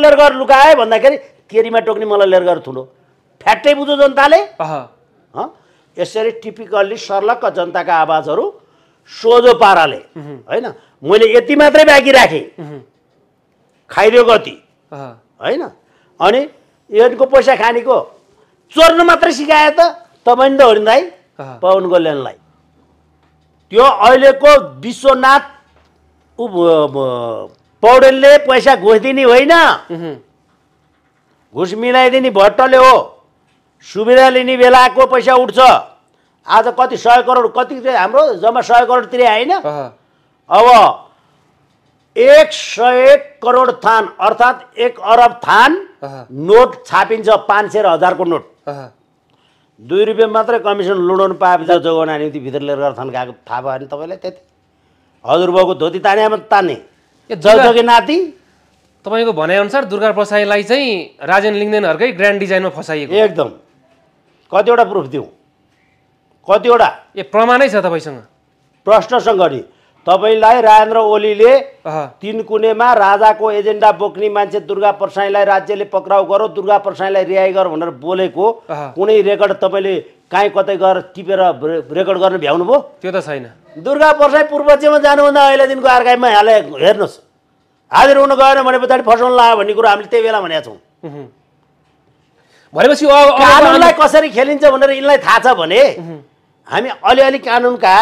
Layer गरेर लुकाए भन्दाखेरि तेरीमा टोक्ने मलाई लेयर गरेर ठुलो फ्याट्टै बुझ्यो जनताले। यसरी टिपिकल्ली सर्लक्क जनताका आवाजहरू सोझो पाराले होइन मैले यति मात्रै बाँकी राखेँ खाइदियो गति होइन अनि यिनको पैसा खानेको चोर्न मात्रै सिकाए त तपाईँ त हो नि दाइ पवन कल्याणलाई। त्यो अहिलेको विश्वनाथ पौडेलले पैसा घुस दिने होइन घुस मिलाइदिने भट्टले हो। सुविधा लिने बेलाको पैसा उठ्छ। आज कति 100 करोड कति हाम्रो जम्मा 100 करोड तिरे होइन। अब 101 करोड थान अर्थात् 1 अरब थान नोट छापिन्छ 500 र 1000 को नोट। 2 रुपियाँ मात्रै कमिसन लुडाउनु पाएपछि जोगाउन निम्ति भित्र लिएर गरेर थान गएको थाहा भयो नि तपाईँलाई। त्यति हजुरबाउको धोती तानेमा तान्ने जगजगी नाति। तपाईँको भनाइअनुसार दुर्गा प्रसाईलाई चाहिँ राजेन लिङ्गदेनहरूकै ग्रान्ड डिजाइनमा फसाइएको एकदम। कतिवटा प्रुफ दिउँ कतिवटा प्रमाणै छ तपाईँसँग प्रश्नसँग नि। तपाईँलाई राजेन्द्र ओलीले 3 कुनेमा राजाको एजेन्डा बोक्ने मान्छे दुर्गा प्रसाईलाई राज्यले पक्राउ गरो दुर्गा प्रसाईलाई रिहाई गर भनेर बोलेको कुनै रेकर्ड तपाईँले काहीँ कतै गएर टिपेर रेकर्ड गर्न भ्याउनु भयो? त्यो त छैन। दुर्गा प्रसाई पूर्वजमा जानुभन्दा अहिलेदेखिको आर्काइभमा हाले हेर्नुहोस्। हाजिर हुन गएन भने पछाडि फसाउन लाग्यो भन्ने कुरो हामीले त्यही बेला भनेका छौँ। भनेपछि कानुनलाई कसरी खेलिन्छ भनेर यिनलाई थाहा छ भने हामी अलिअलि कानुनका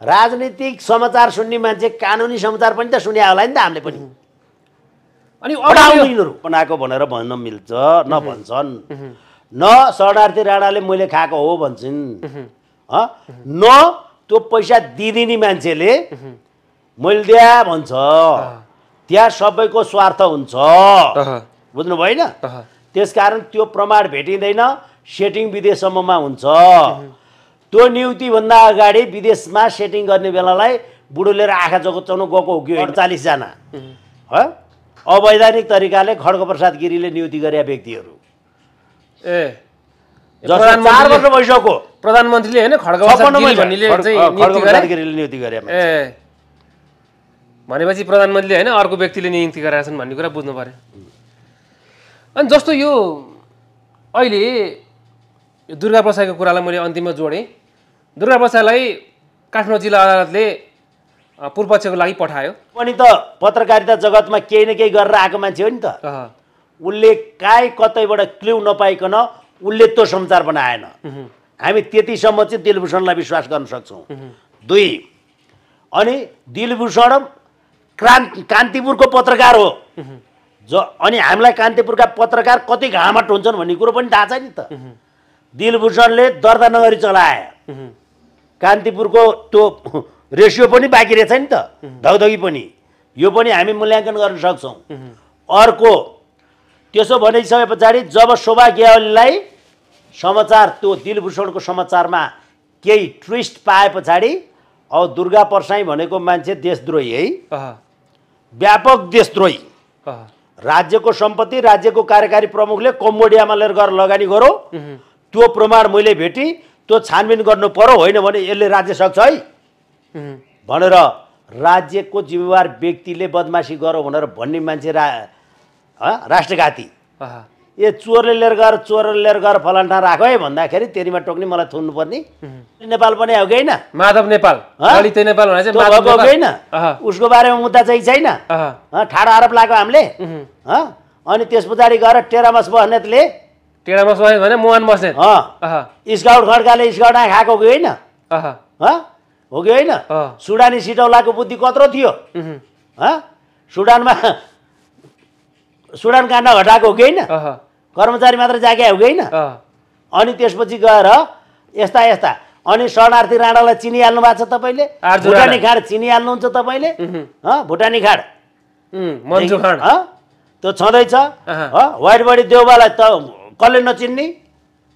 राजनीतिक समाचार सुन्ने मान्छे कानुनी समाचार पनि त सुने होला नि त हामीले पनि। अनि यिनीहरू बनाएको भनेर भन्न मिल्छ नभन्छन्। न शरणार्थी राणाले मैले खाएको हो भन्छन् न त्यो पैसा दिदिने मान्छेले मैले दिया भन्छ। त्यहाँ सबैको स्वार्थ हुन्छ बुझ्नु भएन? त्यसकारण त्यो प्रमाण भेटिँदैन। सेटिङ विदेशसम्ममा हुन्छ। त्यो नियुक्तिभन्दा अगाडि विदेशमा सेटिङ गर्ने बेलालाई बुढो लिएर आँखा जोगाउन गएको हो कि 48 जना अवैधानिक तरिकाले खड्गप्रसाद गिरीले नियुक्ति गरे व्यक्तिहरू। 4 वर्ष भइसक्यो प्रधानमन्त्रीले हैन खड्गप्रसाद गिरीले नियुक्ति गरे। भनेपछि प्रधानमन्त्रीले हैन अर्को व्यक्तिले नियुक्ति गरेका छन् भन्ने कुरा बुझ्नु पर्यो। अनि जस्तो यो अहिले दुर्गा प्रसाईको कुरालाई मैले अन्तिममा जोडेँ। दुर्गा प्रसाईलाई काठमाडौँ जिल्ला अदालतले पूर्वपक्षको लागि पठायो। पनि त पत्रकारिता जगतमा केही न केही गरेर आएको मान्छे हो नि त। उसले काहीँ कतैबाट क्ल्यू नपाइकन उसले त्यो समाचार बनाएन। हामी त्यतिसम्म चाहिँ दिलभूषणलाई विश्वास गर्न सक्छौँ। 2 अनि दिलभूषण कान्तिपुरको पत्रकार हो अनि हामीलाई कान्तिपुरका पत्रकार कति घामट हुन्छन् भन्ने कुरो पनि थाहा छ नि त। दिलभूषणले दर्ता नगरी चलाए। कान्तिपुरको त्यो रेसियो पनि बाँकी रहेछ नि त धगधगी पनि। यो पनि हामी मूल्याङ्कन गर्न सक्छौँ। अर्को त्यसो भनिसके पछाडि जब शोभा ग्यावालीलाई समाचार त्यो दिलभूषणको समाचारमा केही ट्विस्ट पाए पछाडि अब दुर्गा प्रसाई भनेको मान्छे देशद्रोही है व्यापक देशद्रोही। राज्यको सम्पत्ति राज्यको कार्यकारी प्रमुखले कम्बोडियामा लिएर गएर लगानी गरो त्यो प्रमाण मैले भेटी त्यो छानबिन गर्नु पर्यो होइन भने यसले राज्य सक्छ है भनेर राज्यको जिम्मेवार व्यक्तिले बदमासी गरो भनेर भन्ने मान्छे राष्ट्रघाती। ए चोरले लिएर गएर फलान ठाउँ राख है भन्दाखेरि तेरीमा टोक्ने मलाई थुन्नु पर्ने। नेपाल पनि हो कि होइन? माधव नेपाल दलित नेपाल भने चाहिँ माधव नेपाल होइन। उसको बारेमा मुद्दा चाहिँ छैन। ठाडो आरोप लाग्यो हामीले। अनि त्यस पछाडि गएर टेरामस बस्नेतले टेरामस भने मोहन बस्नेत स्काउट खड्काले स्काउट खाएको हो कि होइन? हो कि होइन? सुडानी सिटौलाको बुद्धि कत्रो थियो? सुडान काण्ड हटाएको हो कि होइन? कर्मचारी मात्र जागे हो कि होइन? अनि त्यसपछि गएर यस्ता यस्ता अनि शरणार्थी राणालाई चिनिहाल्नु भएको छ तपाईँले। भुटानी खाड चिनिहाल्नुहुन्छ तपाईँले। भुटानी खाड त्यो छँदैछ। व्हाइट बडी देउबालाई त कसले नचिन्ने?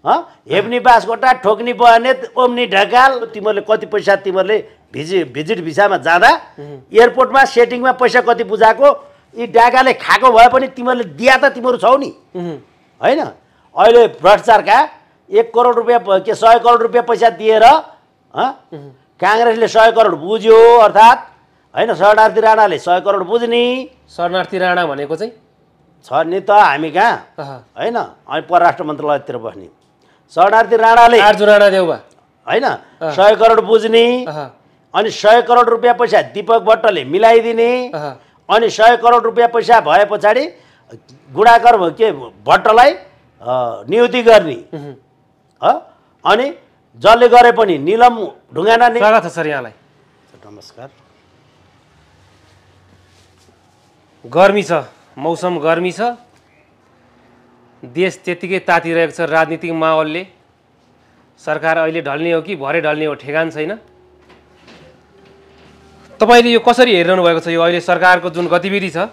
हेप्ने बासकोटा ठोक्ने बहनेत ओम्नी ढकाल। तिमीहरूले कति पैसा तिमीहरूले भिजिट भिसामा जाँदा एयरपोर्टमा सेटिङमा पैसा कति बुझाएको यी डाकाले खाएको भए पनि तिमीहरूले दिया त तिमीहरू छौ नि होइन? अहिले भ्रष्टाचारका 1 करोड रुपियाँ के 100 करोड रुपियाँ पैसा दिएर काङ्ग्रेसले 100 करोड बुझ्यो अर्थात् होइन शरणार्थी राणाले 100 करोड बुझ्ने। शरणार्थी राणा भनेको चाहिँ छ नि त हामी कहाँ होइन अनि परराष्ट्र मन्त्रालयतिर बस्ने शरणार्थी राणाले अर्जुन राणा देउबा होइन 100 करोड बुझ्ने अनि 100 करोड रुपियाँ पैसा दीपक भट्टले मिलाइदिने अनि 100 करोड रुपियाँ पैसा भए पछाडि गुणाकर के भट्टलाई नियुक्ति गर्ने अनि जसले गरे पनि निलम ढुङ्गाना स्वागत छ सर यहाँलाई। नमस्कार। गर्मी छ, मौसम गर्मी छ, देश त्यतिकै तातिरहेको छ राजनीतिक माहौलले। सरकार अहिले ढल्ने हो कि भरे ढल्ने हो ठेगान छैन। तपाईँले यो कसरी हेरिरहनु भएको छ यो अहिले सरकारको जुन गतिविधि छ?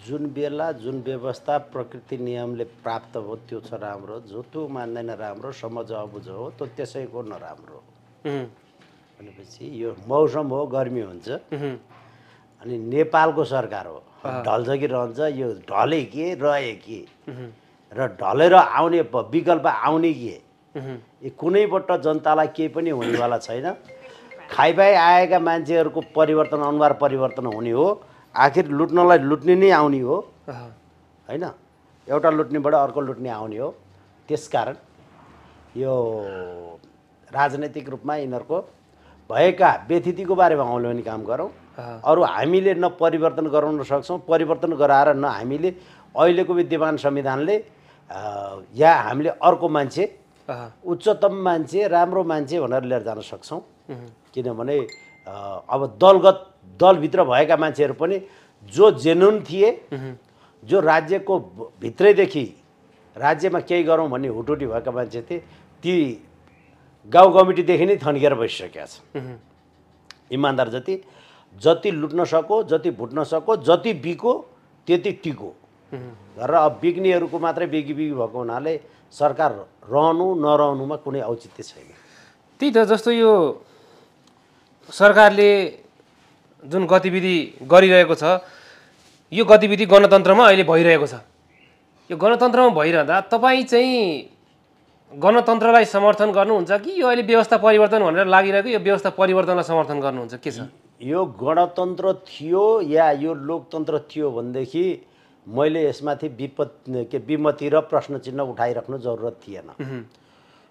जुन बेला जुन व्यवस्था प्रकृति नियमले प्राप्त हो त्यो छ राम्रो, जो त्यो मान्दैन राम्रो, समझ अबुझ हो त्यो त्यसैको नराम्रो। भनेपछि यो मौसम हो, गर्मी हुन्छ अनि नेपालको सरकार हो, ढल्छ कि रहन्छ यो ढले के रहे के र ढलेर आउने विकल्प आउने के यो कुनैबाट जनतालाई केही पनि हुनेवाला छैन। खाइबाई आएका मान्छेहरूको परिवर्तन अनुहार परिवर्तन हुने हो, आखिर लुट्नलाई लुट्ने नै आउने हो होइन, एउटा लुट्नेबाट अर्को लुट्ने आउने हो। त्यसकारण यो राजनैतिक रूपमा यिनीहरूको भएका व्यथितिको बारेमा औल्याउने काम गरौँ। अरू हामीले न परिवर्तन गराउन सक्छौँ, परिवर्तन गराएर न हामीले अहिलेको विद्यमान संविधानले या हामीले अर्को मान्छे उच्चतम मान्छे राम्रो मान्छे भनेर लिएर जान सक्छौँ। किनभने अब दलभित्र भएका मान्छेहरू पनि जो जेन्युन थिए, जो राज्यको भित्रैदेखि राज्यमा केही गरौँ भन्ने हुटुटी भएका मान्छे थिए, ती गाउँ कमिटीदेखि नै थन्किएर बसिसकेका छन्। इमान्दार जति लुट्न सको, जति भुट्न सको, जति बिको त्यति टिको गरेर अब बिग्नेहरूको मात्रै बिगी भएको हुनाले सरकार रहनु नरहनुमा कुनै औचित्य छैन। त्यही त, जस्तो यो सरकारले जुन गतिविधि गरिरहेको छ यो गतिविधि गणतन्त्रमा अहिले भइरहेको छ। यो गणतन्त्रमा भइरहँदा तपाईँ चाहिँ गणतन्त्रलाई समर्थन गर्नुहुन्छ कि यो अहिले व्यवस्था परिवर्तन भनेर लागिरहेको यो व्यवस्था परिवर्तनलाई समर्थन गर्नुहुन्छ? के छ यो गणतन्त्र थियो या यो लोकतन्त्र थियो भनेदेखि मैले यसमाथि विमति र प्रश्न चिन्ह उठाइराख्नु जरुरत थिएन।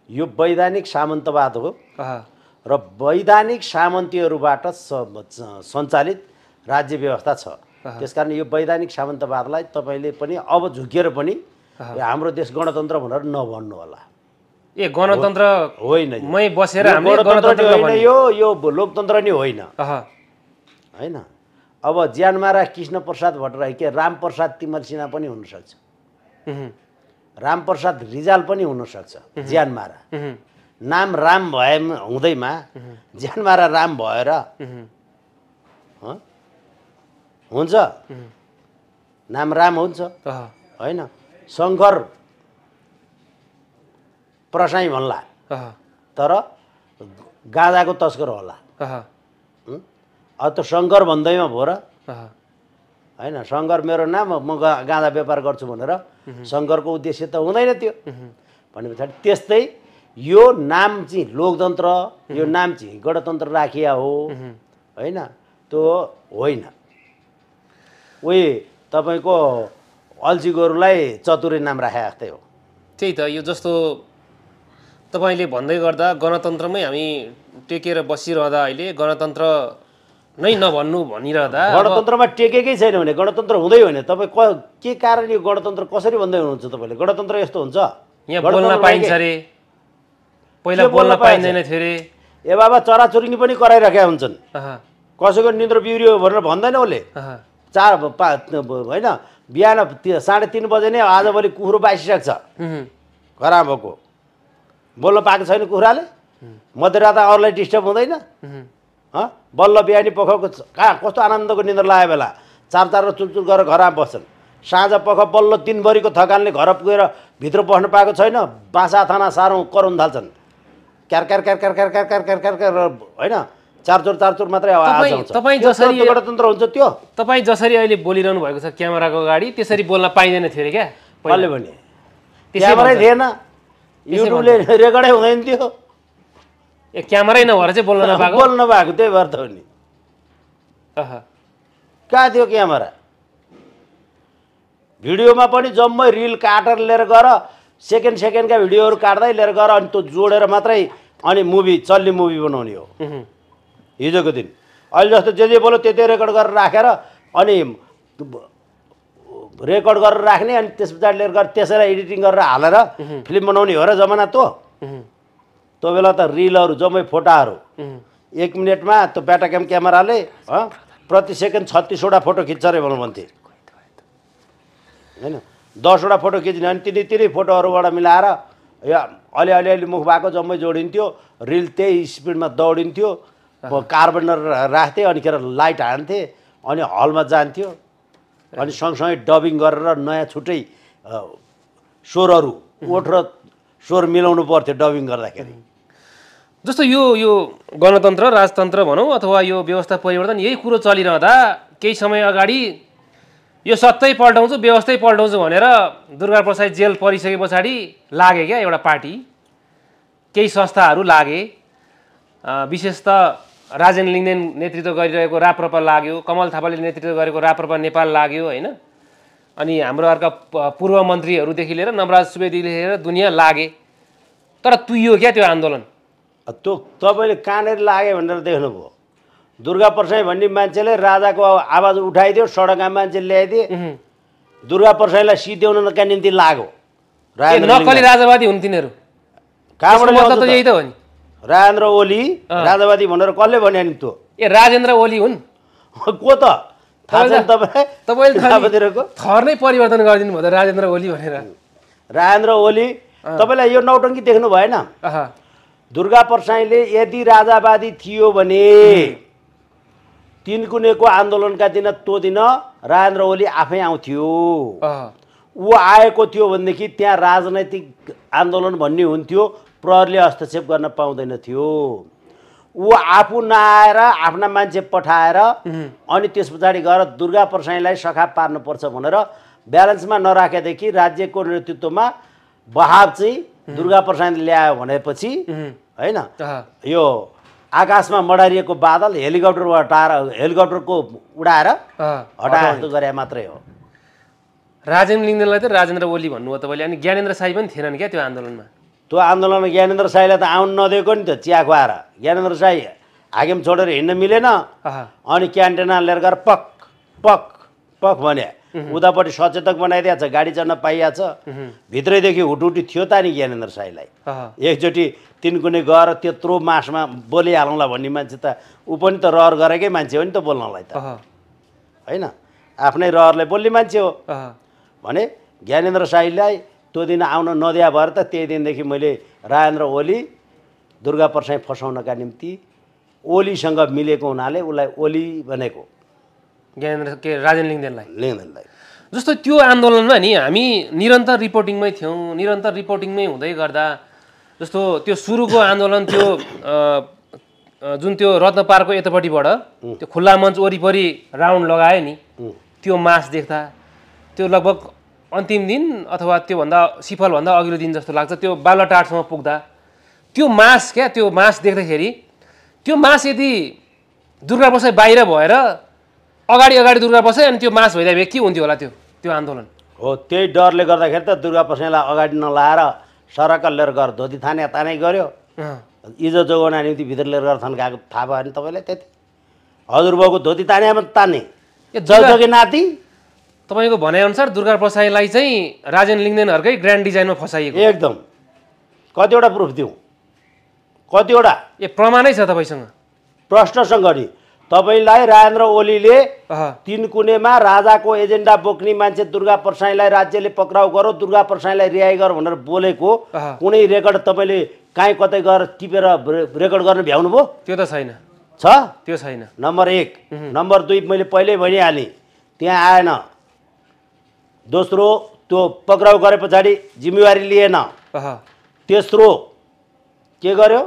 यो वैधानिक सामन्तवाद हो र वैधानिक सामन्तीहरूबाट सञ्चालित राज्य व्यवस्था छ। त्यसकारण यो वैधानिक सामन्तवादलाई तपाईँले पनि अब झुकेर पनि हाम्रो देश गणतन्त्र भनेर नभन्नु होला। ए गणतन्त्र होइन, मै बसेर गणतन्त्र होइन, यो लोकतन्त्र नै होइन होइन। अब ज्यानमारा कृष्ण प्रसाद भट्टराई के रामप्रसाद तिमल सिन्हा पनि हुनसक्छ, रामप्रसाद रिजाल पनि हुनसक्छ। ज्यानमारा नाम राम भए हुँदैमा ज्यानमारा राम भएर हुन्छ? नाम राम हुन्छ होइन। शङ्कर प्रसाई भन्ला तर गाँजाको तस्कर होला। अब त शङ्कर भन्दैमा भो र होइन। शङ्कर मेरो नाम, म गाँजा व्यापार गर्छु भनेर शङ्करको उद्देश्य त हुँदैन त्यो। भने पछाडि त्यस्तै यो नाम चाहिँ लोकतन्त्र, यो नाम चाहिँ गणतन्त्र राखिया हो होइन, त्यो होइन। उही तपाईँको अल्छी गोरुलाई चतुरे नाम राखे जस्तै हो। त्यही त, यो जस्तो तपाईँले भन्दै गर्दा गणतन्त्रमै हामी टेकेर बसिरहँदा अहिले गणतन्त्र नै नभन्नु भनिरहँदा गणतन्त्रमा टेकेकै छैन भने गणतन्त्र हुँदै होइन। तपाईँ के कारण यो गणतन्त्र कसरी भन्दै हुनुहुन्छ तपाईँले? गणतन्त्र यस्तो हुन्छ, यहाँ बोल्न पाइन्छ अरे, पहिला बोल्न पाइँदैन थियो अरे। ए बाबा चराचुरुङ्गी पनि कराइराखेका हुन्छन्, कसैको निन्द्र बिग्रियो भनेर भन्दैन उसले। 4 होइन, बिहान 3:30 बजे नै आजभोलि कुखुरो बासिसक्छ घरमा भएको, बोल्न पाएको छैन कुखुराले, मध्यरात अरूलाई डिस्टर्ब हुँदैन। बल्ल बिहानी पखको कहाँ कस्तो आनन्दको निन्द्रा लाग्यो बेला 4 र चुलचुल गरेर घरमा बस्छन्। साँझ पख बल्ल दिनभरिको थकानले घर पुगेर भित्र बस्नु पाएको छैन, बासा थाना सारौँ कराउन थाल्छन्, क्यार क्यार क्यार क्यार क्यार क्यार क्यार क्यार क्यार क्यार होइन, चारचोर मात्रै आवाज आउँछ। तपाईँ जसरी गणतन्त्र हुन्छ त्यो? तपाईँ जसरी अहिले बोलिरहनु भएको छ क्यामेराको अगाडि त्यसरी बोल्न पाइँदैन थियो अरे क्या? कसले भने? क्यामेरै थिएन, युट्युबले रेकर्डै हुँदैन थियो। ए क्यामेरै नभएर चाहिँ बोल्न नपाएको? बोल्न नपाएको, त्यही भएर त हो नि। कहाँ थियो क्यामेरा? भिडियोमा पनि जम्मै रिल काटेर लिएर गएर सेकेन्डका भिडियोहरू काट्दै लिएर गएर अनि त्यो जोडेर मात्रै अनि मुभी चल्ने मुभी बनाउने हो हिजोको दिन। अहिले जस्तो जे बोल्यो त्यतै रेकर्ड गरेर राखेर अनि रेकर्ड गरेर राख्ने अनि त्यस पछाडि लिएर गएर त्यसैलाई एडिटिङ गरेर हालेर फिल्म बनाउने हो र जमाना त्यो बेला त रिलहरू जम्मै फोटाहरू 1 मिनटमा त्यो ब्याटाक्याम क्यामेराले प्रति सेकेन्ड 36वटा फोटो खिच्छ अरे भन्थे होइन। 10वटा फोटो खिच्ने अनि तिनी फोटोहरूबाट मिलाएर अलि मुख भएको जम्मै जोडिन्थ्यो। रिल त्यही स्पिडमा दौडिन्थ्यो। कार्बनर राख्थे अनि खेर लाइट हान्थे अनि हलमा जान्थ्यो अनि सँगसँगै डबिङ गरेर नयाँ छुट्टै स्वरहरू ओठ र स्वर मिलाउनु पर्थ्यो डबिङ गर्दाखेरि। जस्तो यो गणतन्त्र राजतन्त्र भनौँ अथवा यो व्यवस्था परिवर्तन यही कुरो चलिरहँदा केही समय अगाडि यो सत्तै पल्टाउँछु व्यवस्थै पल्टाउँछु भनेर दुर्गाप्रसाद जेल परिसके पछाडि लागे क्या एउटा पार्टी, केही संस्थाहरू लागे, विशेष त राजेन्द्र लिङ्गदेन नेतृत्व गरिरहेको राप्रपा लाग्यो, कमल थापाले नेतृत्व गरेको राप्रपा नेपाल लाग्यो होइन। अनि हाम्रो अर्का पूर्व मन्त्रीहरूदेखि लिएर नवराज सुवेदीदेखि लिएर दुनियाँ लागे, तर तुइयो क्या त्यो आन्दोलन। त्यो तपाईँले कहाँनिर लाग्यो भनेर देख्नुभयो। दुर्गाप्रसाद भन्ने मान्छेले राजाको आवाज उठाइदियो, सडकमा मान्छे ल्याइदिए, दुर्गाप्रसादलाई सिध्याउनका निम्ति लाग्यो। नक्कली राजावादी हुन् तिनीहरू। कहाँबाट मतलब त यही त हो नि। राजेन्द्र ओली राजावादी भनेर कसले भन्यो नि? त्यो राजेन्द्र ओली हुन्। को त थाहा छैन तपाईँले? थर नै परिवर्तन गरिदिनु भयो त राजेन्द्र ओली भनेर। राजेन्द्र ओली तपाईँलाई यो नौटङ्की देख्नु भएन? दुर्गाप्रसादले यदि राजावादी थियो भने तिनकुनेको आन्दोलनका दिन त्यो दिन राजेन्द्र ओली आफै आउँथ्यो। ऊ आएको थियो भनेदेखि त्यहाँ राजनैतिक आन्दोलन भन्ने हुन्थ्यो, प्रहरीले हस्तक्षेप गर्न पाउँदैन थियो। ऊ आफू नआएर आफ्ना मान्छे पठाएर अनि त्यस पछाडि गएर दुर्गाप्रसादलाई सखा पार्नुपर्छ भनेर ब्यालेन्समा नराखेदेखि राज्यको नेतृत्वमा बहाव चाहिँ दुर्गाप्रसादले ल्यायो भनेपछि होइन, यो आकाशमा मडारिएको बादल हेलिकप्टरको उडाएर हटाएको गरे मात्रै हो। राजेन्द्र लिङ्गदेनलाई त राजेन्द्र ओली भन्नुभयो तपाईँले, अनि ज्ञानेन्द्र साई पनि थिएनन् क्या त्यो आन्दोलनमा? त्यो आन्दोलनमा ज्ञानेन्द्र साईलाई त आउनु नदिएको नि त, चिया खुवाएर। ज्ञानेन्द्र साई हाकिम छोडेर हिँड्न मिलेन अनि क्यान्टेना लिएर गएर पक पक पक भने उतापट्टि सचेतक बनाइदिएको छ, गाडी चढ्न पाइएको छ। भित्रैदेखि हुटुटी थियो त नि ज्ञानेन्द्र साईलाई। एकचोटि तिनकुने गएर त्यत्रो मासमा बोलिहालौँला भन्ने मान्छे त ऊ पनि त रहर गरेकै मान्छे हो नि त बोल्नलाई त होइन, आफ्नै रहरले बोल्ने मान्छे हो भने ज्ञानेन्द्र साईलाई त्यो दिन आउन नदिया भएर त त्यही दिनदेखि मैले राजेन्द्र ओली दुर्गाप्रसाद फसाउनका निम्ति ओलीसँग मिलेको हुनाले उसलाई ओली भनेको, ज्ञानेन्द्र राजेन्द्र लिङ्गदेनलाई। जस्तो त्यो आन्दोलनमा नि हामी निरन्तर रिपोर्टिङमै थियौँ, निरन्तर रिपोर्टिङमै हुँदै गर्दा जस्तो त्यो सुरुको आन्दोलन त्यो जुन त्यो रत्न पार्कको यतापट्टिबाट त्यो खुल्ला मञ्च वरिपरि राउन्ड लगायो नि, त्यो मास देख्दा त्यो लगभग अन्तिम दिन अथवा त्योभन्दा सिफलभन्दा अघिल्लो दिन जस्तो लाग्छ। त्यो बालुवाटारसम्म पुग्दा त्यो मास क्या, त्यो मास देख्दाखेरि त्यो मास यदि दुर्गाप्रसाद बाहिर भएर अगाडि दुर्गाप्रसाद अनि त्यो मास भइदिए भए के हुन्थ्यो होला त्यो आन्दोलन हो। त्यही डरले गर्दाखेरि त दुर्गाप्रसादलाई अगाडि नलाएर सरकल लिएर गएर धोती तानै गऱ्यो। इज्जत जोगाउन निम्ति भित्र लिएर गएर थन्काएको थाहा भयो नि तपाईँलाई? त्यति हजुरबाउको धोती तानेमा ताने जलजोगी नाति। तपाईँको भनाइअनुसार दुर्गाप्रसादलाई चाहिँ राजेन्द्र लिङ्गदेनहरूकै ग्रान्ड डिजाइनमा फसाइएको एकदम। कतिवटा प्रुफ दिउँ? कतिवटा प्रमाणै छ तपाईँसँग? प्रश्नसँग नि तपाईँलाई राजेन्द्र ओलीले तिनकुनेमा राजाको एजेन्डा बोक्ने मान्छे दुर्गाप्रसादलाई राज्यले पक्राउ गरो, दुर्गाप्रसादलाई रिहाई गर भनेर बोलेको कुनै रेकर्ड तपाईँले काहीँ कतै गएर टिपेर रेकर्ड गर्न भ्याउनु भयो? त्यो त छैन। छ? त्यो छैन। नम्बर 1। नम्बर 2 मैले पहिल्यै भनिहालेँ, त्यहाँ आएन। दोस्रो त्यो पक्राउ गरे पछाडि जिम्मेवारी लिएन। तेस्रो के गर्यो?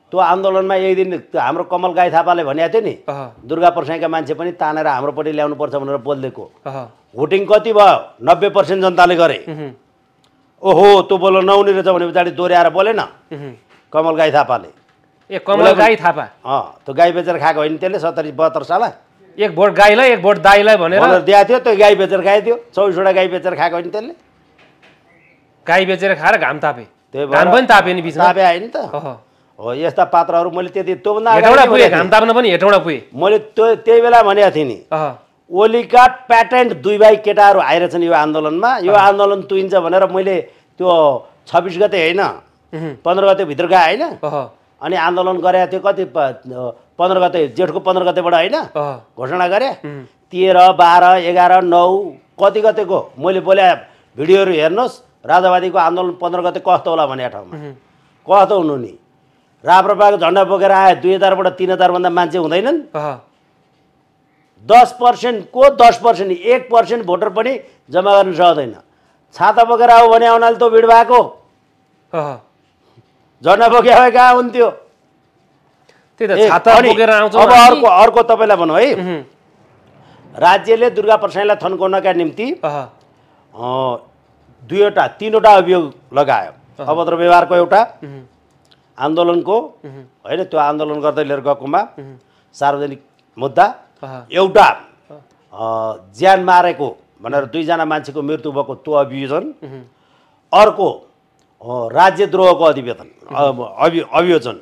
त्यो आन्दोलनमा एक दिन हाम्रो कमल गाई थापाले भनेको थियो नि, दुर्गाप्रसादका मान्छे पनि तानेर हाम्रोपट्टि ल्याउनुपर्छ भनेर बोलिदिएको। भोटिङ कति भयो? 90% जनताले गरे। ओहो त्यो बोल्न नहुने रहेछ भने पछाडि दोहोऱ्याएर बोलेन कमल गाई थापाले। कमल गाई थापा त्यो गाई बेचेर खाएको होइन त्यसले 70-72 साल? एक भोट गाईलाई एक भोट दाईलाई भनेर दिएको थियो, त्यो गाई बेचेर खाइदियो। 24वटा गाई बेचेर खाएको होइन त्यसले। गाई बेचेर खाएर घाम तापे, त्यही घाम पनि तापे नि बिचमा। तापे होइन त। हो यस्ता पात्रहरू मैले त्योभन्दा हेटौँडा पुगे, घाम ताप्न पनि हेटौँडा पुगे। मैले त्यही बेला भनेको थिएँ नि, ओलीका प्याटेन्ट 2 भाइ केटाहरू आइरहेछन् यो आन्दोलनमा। यो आन्दोलन तुइन्छ भनेर मैले त्यो 26 गते होइन 15 गते भित्र गए होइन, अनि आन्दोलन गरेको थियो। कति 15 गते, जेठको 15 गतेबाट होइन घोषणा गरे। 13, 12, 11, 9 कति गतेको मैले बोले भिडियोहरू हेर्नुहोस्। राजावादीको आन्दोलन 15 गते कस्तो होला भन्ने ठाउँमा कस्तो हुनु नि। राप्रपाको झन्डा बोकेर आए 2000बाट 3000 भन्दा मान्छे हुँदैनन्। 10% को 10%, 1% भोटर पनि जम्मा गर्न सक्दैन। छाता बोकेर आऊ भने आउनाले त भिड भएको, झन्डा बोके भए कहाँ हुन्थ्यो। अब अर्को तपाईँलाई भनौँ है, राज्यले दुर्गा प्रसाईलाई थन्काउनका निम्ति 3वटा अभियोग लगायो। अभद्र व्यवहारको एउटा, आन्दोलनको होइन त्यो आन्दोलन गर्दै लिएर गएकोमा सार्वजनिक मुद्दा एउटा, ज्यान मारेको भनेर 2जना मान्छेको मृत्यु भएको त्यो अभियोजन, अर्को राज्यद्रोहको अभियोजन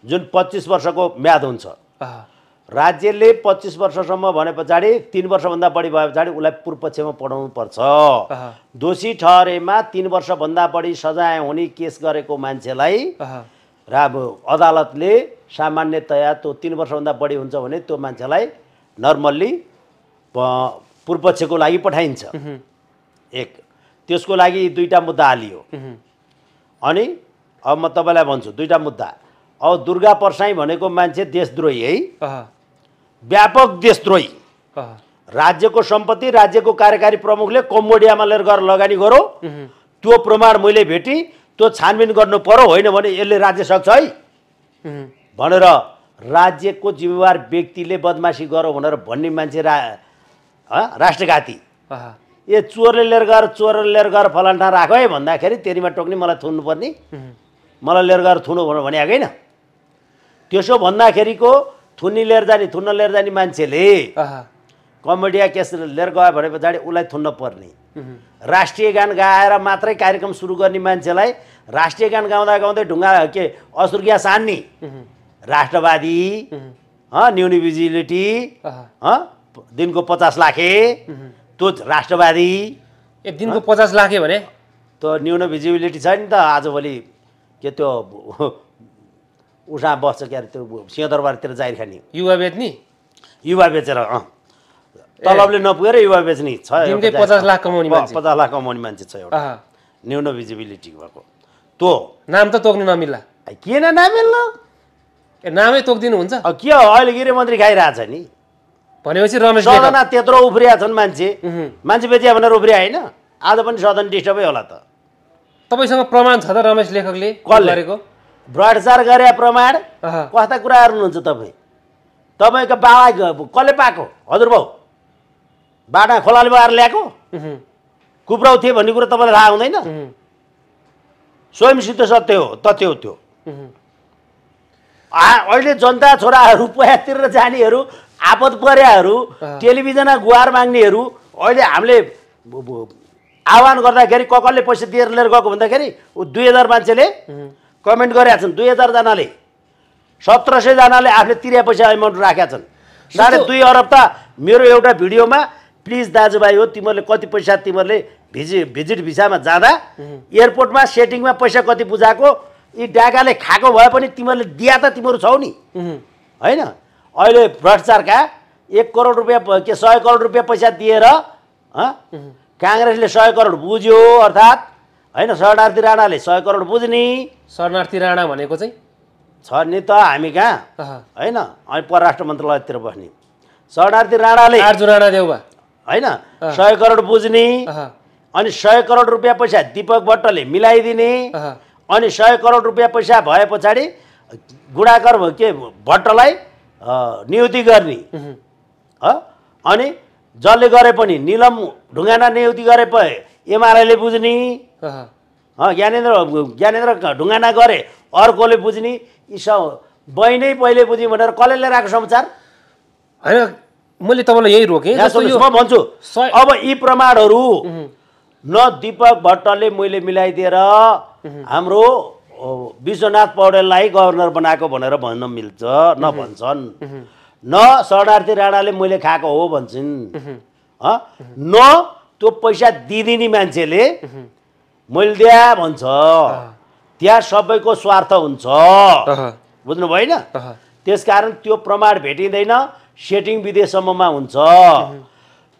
जुन 25 वर्षको म्याद हुन्छ। राज्यले 25 वर्षसम्म भने पछाडि 3 वर्षभन्दा बढी भए पछाडि उसलाई पूर्व पक्षमा पढाउनु पर्छ। दोषी ठहरेमा 3 वर्षभन्दा बढी सजाय हुने केस गरेको मान्छेलाई र अब अदालतले सामान्यतया त्यो 3 वर्षभन्दा बढी हुन्छ भने त्यो मान्छेलाई नर्मल्ली पूर्व पक्षको लागि पठाइन्छ। एक त्यसको लागि 2टा मुद्दा हालियो। अनि अब म तपाईँलाई भन्छु 2टा मुद्दा। अब दुर्गा प्रसाई भनेको मान्छे देशद्रोही है, व्यापक देशद्रोही। राज्यको सम्पत्ति राज्यको कार्यकारी प्रमुखले कम्बोडियामा लिएर गएर लगानी गरो, त्यो प्रमाण मैले भेटी, त्यो छानबिन गर्नु पर्यो, होइन भने यसले राज्य सक्छ है भनेर राज्यको जिम्मेवार व्यक्तिले बदमासी गरो भनेर भन्ने मान्छे राष्ट्रघाती। ए चोरले लिएर गएर फलान ठाउँ राख है भन्दाखेरि तेरीमा टोक्ने मलाई थुन्नु पर्ने, मलाई लिएर गएर थुनु भने होइन। त्यसो भन्दाखेरिको थुन्न लिएर जाने मान्छेले कमेडिया केस लिएर गयो भने पछाडि उसलाई थुन्न पर्ने। राष्ट्रिय गान गाएर मात्रै कार्यक्रम सुरु गर्ने मान्छेलाई राष्ट्रिय गान गाउँदा गाउँदै ढुङ्गा के असुर्गिया सान्ने। राष्ट्रवादी, न्युनी भिजिबिलिटी, दिनको 50 लाखे, त्यो राष्ट्रवादी। दिनको 50 लाखे भने त्यो न्यून भिजिबिलिटी छ नि त। आजभोलि के त्यो उषा बस्छ के अरे त्यो सिंहदरबारतिर जाहिर खाने, युवा बेच्ने, युवा बेचेर तलबले नपुगेर युवा बेच्ने छ। 50 लाख कमाउने मान्छे, 50 लाख कमाउने मान्छे छ एउटा न्यून भिजिबिलिटी भएको। त्यो नाम त तोक्नु नमिल्ला। किन नमिल्नु? नामै तोक्दिनु हुन्छ। के हो अहिले गृहमन्त्री खाइरहेछ नि भनेपछि रमेश सदन त्यत्रो उफ्रिया छन् मान्छे बेचिया भनेर उफ्रिया होइन। आज पनि सदन डिस्टर्बै होला त। तपाईँसँग प्रमाण छ त रमेश लेखकले गरेको भ्रष्टाचार गरे प्रमाण? कस्ता कुराहरू हुनुहुन्छ तपाईँ? तपाईँको बाबा कसले पाएको? हजुरबाउ बाटा खोलाले बाएर ल्याएको कुप्राउ थिए भन्ने कुरो तपाईँलाई थाहा हुँदैन? स्वयं सिद्ध सत्य हो, तथ्य हो त्यो। अहिले जनता छोराहरू पैसा तिरेर जानेहरू, आपद परेहरू, टेलिभिजनमा गुहार माग्नेहरू, अहिले हामीले आह्वान गर्दाखेरि कसले पैसा दिएर लिएर गएको भन्दाखेरि 2000 मान्छेले कमेन्ट गरेका छन्। 2000 जनाले, 1700 जनाले आफूले तिरे पैसा एमाउन्ट राखेका छन्। 2.5 अरब त मेरो एउटा भिडियोमा प्लिज दाजुभाइ हो, तिमीहरूले कति पैसा तिमीहरूले भिजिट भिसामा जाँदा एयरपोर्टमा सेटिङमा पैसा कति बुझाएको, यी डाकाले खाएको भए पनि तिमीहरूले दिया त तिमीहरू छौ नि होइन। अहिले भ्रष्टाचारका 1 करोड रुपियाँ के 100 करोड रुपियाँ पैसा दिएर काङ्ग्रेसले 100 करोड बुझ्यो अर्थात् होइन। शरणार्थी राणाले 100 करोड बुझ्ने। शरणार्थी राणा भनेको चाहिँ छ नि त हामी कहाँ होइन, अनि परराष्ट्र मन्त्रालयतिर बस्ने शरणार्थी राणाले राणा देउबा होइन 100 करोड बुझ्ने। अनि 100 करोड रुपियाँ पैसा दीपक भट्टले मिलाइदिने। अनि 100 करोड रुपियाँ पैसा भए पछाडि गुणाकर के भट्टलाई नियुक्ति गर्ने। अनि जसले गरे पनि निलम ढुङ्गाना नियुक्ति गरे पनि एमआरआईले बुझ्ने। ज्ञानेन्द्र ढुङ्गाना गरे अर्कोले बुझ्ने। यी सब बहिनै पहिले बुझ्ने भनेर कसले लिएर आएको समाचार होइन? मैले तपाईँलाई यही रोकेँ जस्तो यो म भन्छु अब यी प्रमाणहरू न दीपक भट्टले मैले मिलाइदिएर हाम्रो विश्वनाथ पौडेललाई गभर्नर बनाएको भनेर भन्न मिल्छ न भन्छन् न शरणार्थी राणाले मैले खाएको हो भन्छन् न त्यो पैसा दिदिने मान्छेले मैले दिया भन्छ त्यहाँ सबैको स्वार्थ हुन्छ बुझ्नु भएन त्यसकारण त्यो प्रमाण भेटिँदैन सेटिङ विदेशसम्ममा हुन्छ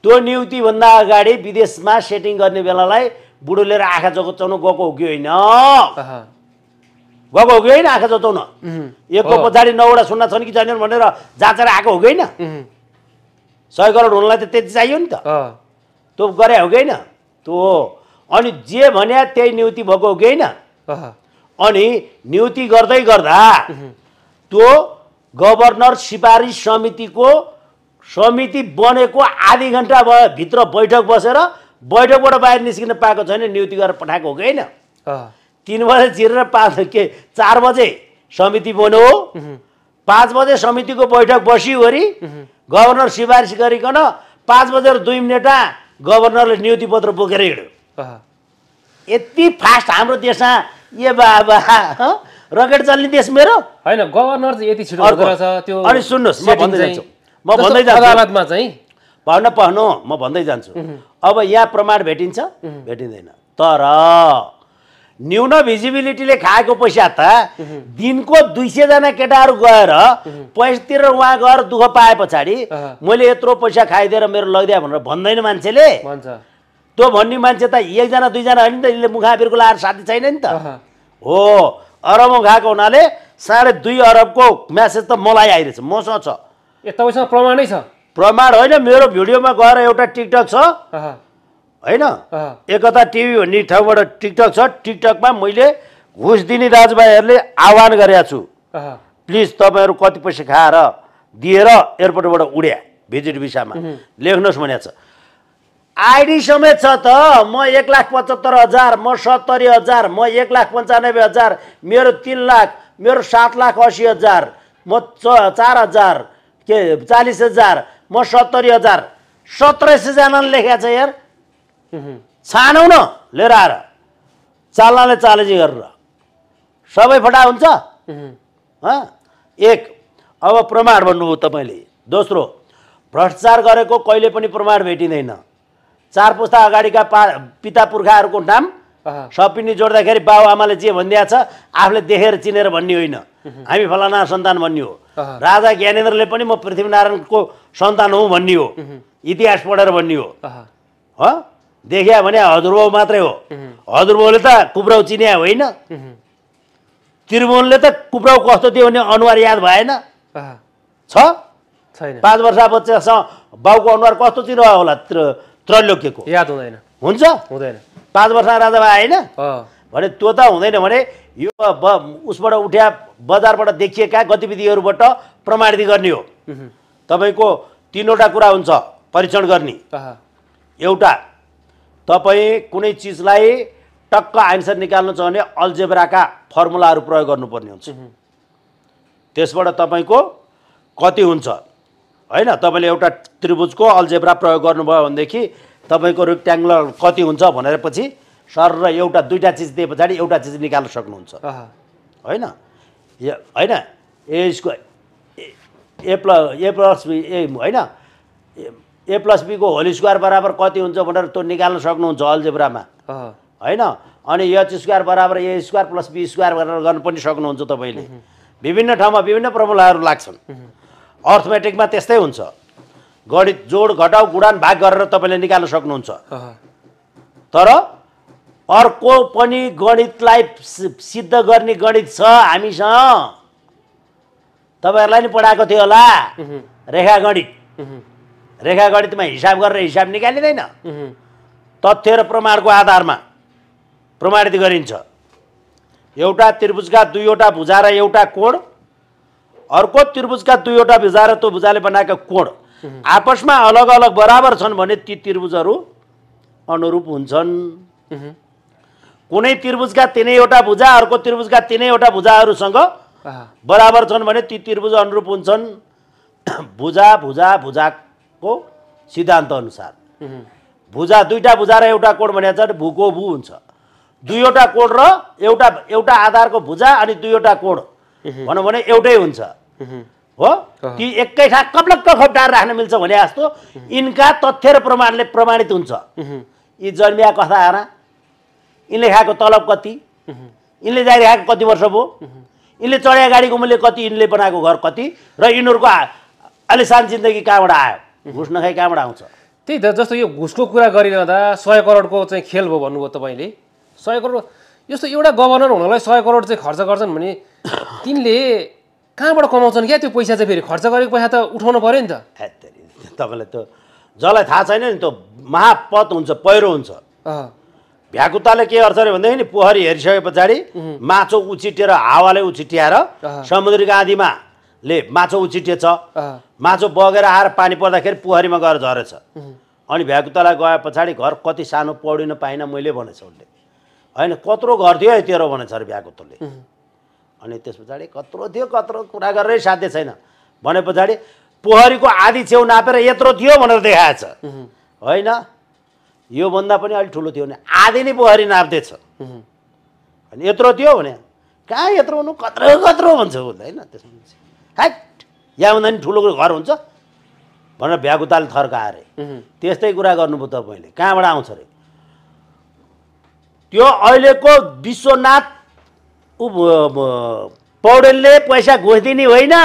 त्यो नियुक्तिभन्दा अगाडि विदेशमा सेटिङ गर्ने बेलालाई बुढो लिएर आँखा जचाउन गएको हो कि होइन गएको हो कि होइन आँखा जचाउन एकको पछाडि 9 वटा सुन्ना छन् कि छैनन् भनेर जाँचेर आएको हो कि होइन 100 करोड हुनलाई त त्यति चाहियो नि त त्यो गरे हो कि होइन त्यो हो अनि जे भन्या त्यही नियुक्ति भएको हो कि होइन अनि नियुक्ति गर्दै गर्दा त्यो गभर्नर सिफारिस समिति बनेको आधी घन्टा भित्र बैठक बसेर बैठकबाट बाहिर निस्किन पाएको छैन नियुक्ति गरेर पठाएको हो कि होइन 3 बजे छिरेर 4 बजे समिति बन्यो 5 बजे समितिको बैठक बसिवरी गभर्नर सिफारिस गरिकन 5 बजेर 2 मिनेटमा गभर्नरले नियुक्ति पत्र बोकेर हिँड्यो यति फास्ट हाम्रो देशमा ए बाबा रकेट चल्ने देश मेरो हैन गभर्नर चाहिँ यति छिटो हुँदो रहेछ त्यो अनि सुन्नुस् म भन्दै जान्छु अदालतमा चाहिँ पढ्नु म भन्दै जान्छु अब यहाँ प्रमाण भेटिन्छ भेटिँदैन तर न्यून भिजिबिलिटीले खाएको पैसा त दिनको 200 जना केटाहरू गएर पैसातिर उहाँ गएर दुःख पाए पछाडि मैले यत्रो पैसा खाइदिएर मेरो लगिदिया भनेर भन्दैन मान्छेले भन्छ त्यो भन्ने मान्छे त 1 जना 2 जना हैन नि त यसले मुखाबिरको लाएर साथी छैन नि त हो अरबौं खाएको हुनाले 2.5 अरबको मेसेज त मलाई आइरहेछ मसँग छ ए तपाईसँग प्रमाणै छ प्रमाण होइन मेरो भिडियोमा गएर एउटा टिकटक छ हैन एकता टिभी भन्ने ठाउँबाट टिकटक छ टिकटकमा मैले घुस दिने दाजुभाइहरूले आह्वान गरेका छु प्लिज तपाईहरु कति पैसा खाएर दिएर एयरपोर्टबाट उड्या भिजिट भिसामा लेख्नुहोस् भनेको छ आईडी समेत छ त म 1,75,000 म 70,000 म 1,95,000 मेरो 3 लाख मेरो 7,80,000 म 4,000 के 40,000 म 70,000 1700 जनाले लेखेको छ यार छानौ न लिएर आएर चाल्नाले चालेजी गरेर सबै फटा हुन्छ एक अब प्रमाण भन्नुभयो तपाईले दोस्रो भ्रष्टाचार गरेको कहिले पनि प्रमाण भेटिँदैन 4 पुस्ता अगाडिका पिता पुर्खाहरूको नाम सपिनी जोड्दाखेरि बाउ आमाले जे भनिदिया छ आफूले देखेर चिनेर भन्ने होइन हामी फलाना सन्तान भन्ने हो राजा ज्ञानेन्द्रले पनि म पृथ्वीनारायणको सन्तान हुँ भन्ने हो इतिहास पढेर भन्ने हो देखिया भने हजुरबाउ मात्रै हो हजुरबाउले त कुब्राउ चिन्या होइन त्रिभुवनले त कुब्राउ कस्तो थियो भने अनुहार याद भएन छ छैन 5 वर्ष बच्चासँग बाउको अनुहार कस्तो चिन्यो होला त्रैलोक्यको याद हुँदैन हुन्छ हुँदैन 5 वर्ष राजा भए हैन भने त्यो त हुँदैन भने यो उसबाट उठ्या बजारबाट देखिएका गतिविधिहरूबाट प्रमाणित गर्ने हो तपाईको 3 वटा कुरा हुन्छ परीक्षण गर्ने एउटा तपाई कुनै चीजलाई टक्क आन्सर निकाल्न छ भने अल्जेब्राका फर्मुलाहरू प्रयोग गर्नुपर्ने हुन्छ त्यसबाट तपाईको कति हुन्छ हैन तपाईले एउटा त्रिभुजको अल्जेब्रा प्रयोग गर्नुभयो भनेदेखि तपाईको रेक्ट्याङ्गुलर कति हुन्छ भनेर पछि सर र एउटा दुईटा चीज दिए पछाडी एउटा चीज निकाल्न सक्नुहुन्छ हैन हैन ए स्क्वायर ए प्लस बी ए हैन ए प्लस बी को होल स्क्वायर बराबर कति हुन्छ भनेर त्यो निकाल्न सक्नुहुन्छ अल्जेब्रामा हैन अनि एच स्क्वायर बराबर ए स्क्वायर प्लस बी स्क्वायर गरेर गर्न पनि सक्नुहुन्छ तपाईले विभिन्न ठाउँमा विभिन्न फर्मुलाहरू लाग्छन् अर्थमेटिकमा त्यस्तै हुन्छ गणित जोड घटाउ गुणान भाग गरेर तपाईले निकाल्न सक्नुहुन्छ तर अर्को पनि गणितलाई सिद्ध गर्ने गणित छ हामीसँग तपाईहरुलाई नि पढाएको थियो होला रेखा गणितमा हिसाब गरेर हिसाब निकालिदैन तथ्य र प्रमाणको आधारमा प्रमाणित गरिन्छ एउटा त्रिभुजका दुईवटा भुजा र एउटा कोण अर्को त्रिभुजका दुईवटा भुजा र त्यो भुजाले बनाएका कोण आपसमा अलग अलग बराबर छन् भने ती त्रिभुजहरू अनुरूप हुन्छन् कुनै त्रिभुजका तीनैवटा भुजा अर्को त्रिभुजका तीनैवटा भुजाहरूसँग बराबर छन् भने ती त्रिभुज अनुरूप हुन्छन् भुजा भुजा भुजा को सिद्धान्त अनुसार भुजा दुईटा भुजा र एउटा कोड भनेको छ भूको भू हुन्छ दुईवटा कोड र एउटा आधारको भुजा अनि दुईवटा कोड भनौँ भने एउटै हुन्छ हो ती एकै ठाउँ कप्लक्क खप्टाएर राख्न मिल्छ भने जस्तो यिनका तथ्य र प्रमाणले प्रमाणित हुन्छ यी जन्मिया कथा आएर यिनले खाएको तलब कति यिनले जारी खाएको कति वर्ष भयो यिनले चढ्या गाडीको मूल्य कति यिनले बनाएको घर कति र यिनीहरूको आलिसान जिन्दगी कहाँबाट आयो घुस नखाइ कहाँबाट आउँछ त्यही त जस्तो यो घुसको कुरा गरिरहँदा 100 करोडको चाहिँ खेल भयो भन्नुभयो तपाईँले 100 करोड यस्तो एउटा गभर्नर हुनलाई 100 करोड चाहिँ खर्च गर्छन् भने तिनले कहाँबाट कमाउँछन् क्या त्यो पैसा चाहिँ फेरि खर्च गरेको पैसा त उठाउनु पर्यो नि त तपाईँलाई त जसलाई थाहा छैन नि त्यो महापत हुन्छ पहिरो हुन्छ भ्याकुताले के गर्छ अरे भनेदेखि नि पोखरी हेरिसके पछाडि माछो उछिटेर हावाले उछिट्याएर समुद्रिक आँधीमा ले माछो उछिटेछ माछो बगेर आएर पानी पर्दाखेरि पोखरीमा गएर झरेछ अनि भ्याकुतालाई गए पछाडि घर कति सानो पौडिन पाइन मैले भनेछ उसले होइन कत्रो घर थियो है तेरो भनेछ अरे भ्याकुतोले अनि त्यस पछाडि कत्रो थियो कत्रो कुरा गरेरै साध्य छैन भने पछाडि पोखरीको आधी छेउ नापेर यत्रो थियो भनेर देखाएछ होइन योभन्दा पनि अलिक ठुलो थियो भने आधी नै पोखरी नाप्दैछ अनि यत्रो थियो भने कहाँ यत्रो हुनु कत्रो कत्रो भन्छ उसले होइन त्यसमा हाट यहाँभन्दा नि ठुलो घर हुन्छ भनेर भ्याकुताले थर्का अरे त्यस्तै कुरा गर्नुभयो तपाईँले कहाँबाट आउँछ अरे त्यो अहिलेको विश्वनाथ पौडेलले पैसा घुस दिने होइन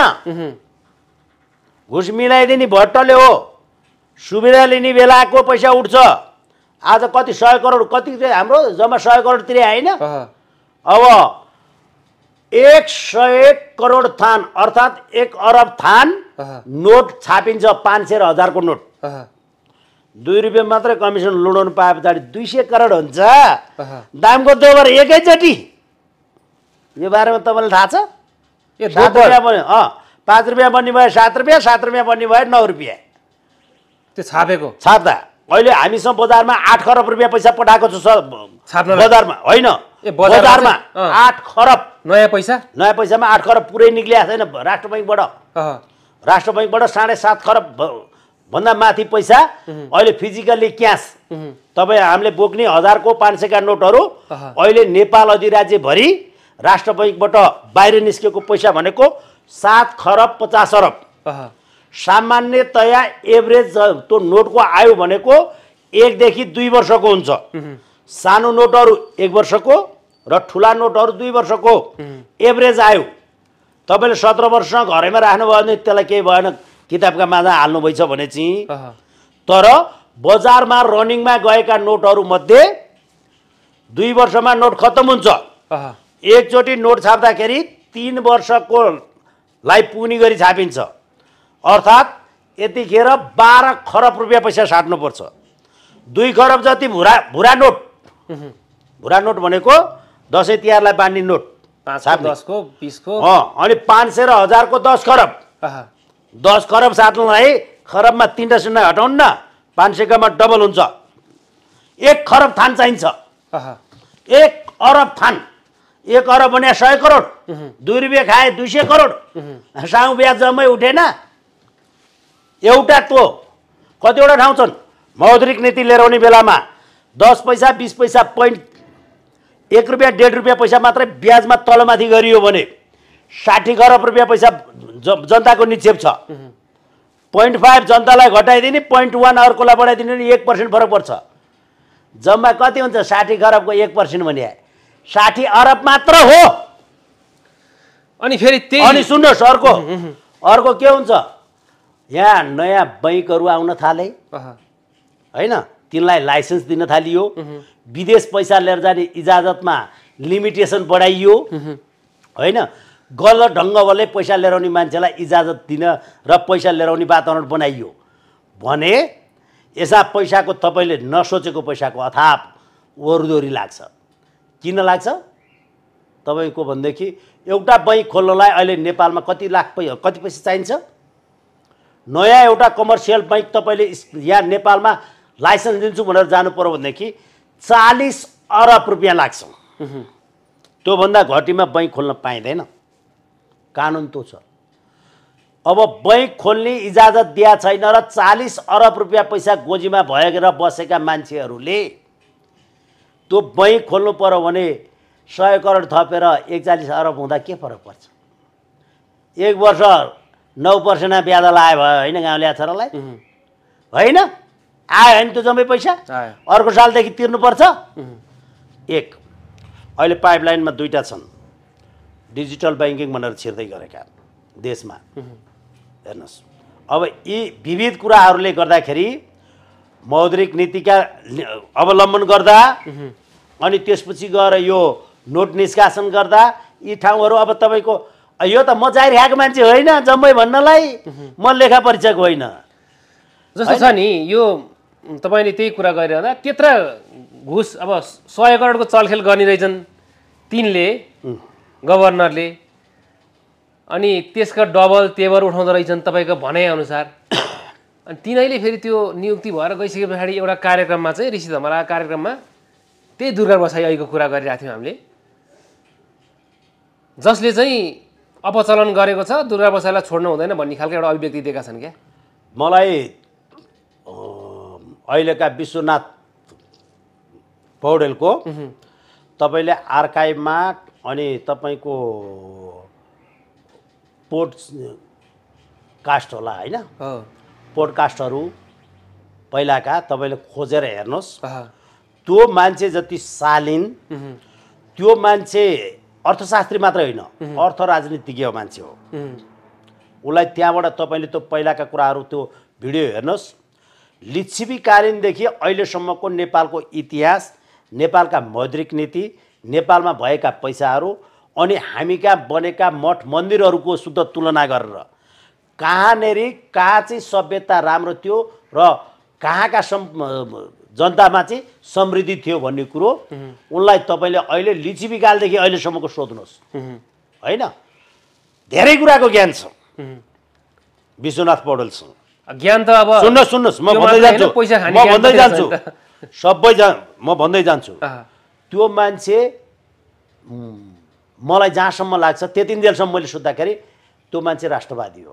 घुस मिलाइदिने भट्टले हो सुविधा लिने बेलाको पैसा उठ्छ आज कति 100 करोड कति चाहिँ हाम्रो जम्मा 100 करोड तिरे होइन अब 101 करोड थान अर्थात् 1 अरब थान नोट छापिन्छ 500 र 1000 को नोट 2 रुपियाँ मात्रै कमिसन लुडाउनु पाए पछाडि 200 करोड हुन्छ दामको दोबर एकैचोटि यो बारेमा तपाईँलाई थाहा छ 7 रुपियाँ बन्यो 5 रुपियाँ बन्ने भयो 7 रुपियाँ 7 रुपियाँ बन्ने भयो 9 रुपियाँ त्यो छापेको छाप्दा अहिले हामीसँग बजारमा 8 खरब रुपियाँ पैसा पठाएको छ बजारमा होइन बजारमा 8 खरब नयाँ पैसामा 8 खरब पुरै निक्लिएको छैन राष्ट्र बैंकबाट राष्ट्र बैंकबाट 7.5 खरब भन्दा माथि पैसा अहिले फिजिकल्ली क्यास तपाईँ हामीले बोक्ने 1000 को 500 का नोटहरू अहिले नेपाल अधिराज्यभरि राष्ट्र बैंकबाट बाहिर निस्केको पैसा भनेको 7 खरब 50 अरब सामान्यतया एभरेज त्यो नोटको आयु भनेको 1 देखि 2 वर्षको हुन्छ सानो नोटहरू 1 वर्षको र ठुला नोटहरू 2 वर्षको एभरेज आयु तपाईँले 17 वर्ष घरैमा राख्नुभयो भने त्यसलाई केही भएन किताबका माझा हाल्नुभएछ भने चाहिँ तर बजारमा रनिङमा गएका नोटहरू मध्ये 2 वर्षमा नोट खत्तम हुन्छ एकचोटि नोट छाप्दाखेरि 3 वर्षको लाई पुनी गरी छापिन्छ अर्थात् यतिखेर 12 खरब रुपियाँ पैसा साट्नुपर्छ 2 खरब जति भुरा नोट भनेको दसैँ तिहारलाई बाँड्ने नोट 5 को 20 को अनि 500 र 1000 को 10 खरब 10 खरब साट्नलाई खरबमा 3 शून्य हटाउनु न 500 कामा डबल हुन्छ 1 खरब थान चाहिन्छ 1 अरब थान 1 अरब भने 100 करोड 2 रुपियाँ खाए 200 करोड साउ ब्याज जम्मै उठेन एउटा त्यो कतिवटा ठाउँ छन् मौद्रिक नीति लिएर आउने बेलामा 10 पैसा 20 पैसा पोइन्ट 1 रुपियाँ 1.5 रुपियाँ पैसा मात्रै ब्याजमा तलमाथि गरियो भने 60 खरब रुपियाँ पैसा जनताको निक्षेप छ 0.5 जनतालाई घटाइदिने 0.1 अर्कोलाई बढाइदिने 1% फरक पर्छ जम्मा कति हुन्छ 60 खरबको 1% भने 60 अरब मात्र हो अनि फेरि त्यही अनि सुन्नुहोस् अर्को के हुन्छ यहाँ नयाँ बैंकहरू आउन थाले हैन तिनलाई लाइसेन्स दिन थालियो विदेश पैसा लिएर जाने इजाजतमा लिमिटेसन बढाइयो हैन गलत ढङ्गले पैसा लिएर आउने मान्छेलाई इजाजत दिन र पैसा लिएर आउने वातावरण बनाइयो भने यसमा पैसाको तपाईँले नसोचेको पैसाको अथाप ओरदोरी लाग्छ किन लाग्छ तपाईँको भनेदेखि एउटा बैंक खोल्नलाई अहिले नेपालमा कति पैसा चाहिन्छ नयाँ एउटा कमर्सियल बैंक तपाईँले यहाँ नेपालमा लाइसेन्स दिन्छु भनेर जानु पर्यो भनेदेखि 40 अरब रुपियाँ लाग्छ त्योभन्दा घटीमा बैंक खोल्न पाइँदैन कानुन त्यो छ अब बैंक खोल्ने इजाजत दिया छैन र 40 अरब रुपियाँ पैसा गोजीमा भएर बसेका मान्छेहरूले त्यो बैंक खोल्नु पर्यो भने 100 करोड थपेर 41 अरब हुँदा के फरक पर्छ? 1 वर्ष 9% ब्याज लायो भयो होइन गाउँले छोरालाई? होइन आयो होइन त्यो जम्मै पैसा अर्को सालदेखि तिर्नुपर्छ। एक अहिले पाइपलाइनमा 2टा छन् डिजिटल ब्याङ्किङ भनेर छिर्दै गरेका देशमा। हेर्नुहोस् अब यी विविध कुराहरूले गर्दाखेरि मौद्रिक नीतिका अवलम्बन गर्दा अनि त्यसपछि गएर यो नोट निष्कासन गर्दा यी ठाउँहरू अब तपाईँको यो त म जाहिर खाएको मान्छे होइन जम्मै भन्नलाई, म लेखा परीक्षक होइन जस्तो छ नि। यो तपाईँले त्यही कुरा गरिरहँदा त्यत्रा घुस अब 100 करोडको चलखेल गर्ने रहेछन् तिनले, गभर्नरले, अनि त्यसका डबल तेवर उठाउँदो रहेछन् तपाईँको भनाइअनुसार। अनि तिनैले फेरि त्यो नियुक्ति भएर गइसके पछाडि एउटा कार्यक्रममा चाहिँ ऋषि धमलाको कार्यक्रममा त्यही दुर्गा प्रसाई अहिलेको कुरा गरिरहेको थियौँ हामीले, जसले चाहिँ अपचलन गरेको छ दुर्गा प्रसाईलाई छोड्नु हुँदैन भन्ने खालको एउटा अभिव्यक्ति दिएका छन् क्या। मलाई अहिलेका विश्वनाथ पौडेलको तपाईँले आर्काइभमा अनि तपाईँको पोडकास्ट होला होइन, पोडकास्टहरू पहिलाका तपाईँले खोजेर हेर्नुहोस्। त्यो मान्छे जति शालीन, त्यो मान्छे अर्थशास्त्री मात्रै होइन अर्थ राजनीतिज्ञ मान्छे हो। उसलाई त्यहाँबाट तपाईँले त्यो पहिलाका कुराहरू त्यो भिडियो हेर्नुहोस्। लिच्छवीकालीनदेखि अहिलेसम्मको नेपालको इतिहास, नेपालका मौद्रिक नीति, नेपालमा भएका पैसाहरू अनि हामी कहाँ बनेका मठ मन्दिरहरूको शुद्ध तुलना गरेर कहाँनेरि कहाँ चाहिँ सभ्यता राम्रो थियो र कहाँका जनतामा चाहिँ समृद्धि थियो भन्ने कुरो उनलाई तपाईँले अहिले लिच्छवीकालदेखि अहिलेसम्मको सोध्नुहोस् होइन। धेरै कुराको ज्ञान छ विश्वनाथ पौडेलसँग। ज्ञान त अब सुन्नुहोस् म भन्दै जान्छु त्यो मान्छे मलाई जहाँसम्म लाग्छ त्यति दिनसम्म मैले सोद्धाखेरि त्यो मान्छे राष्ट्रवादी हो।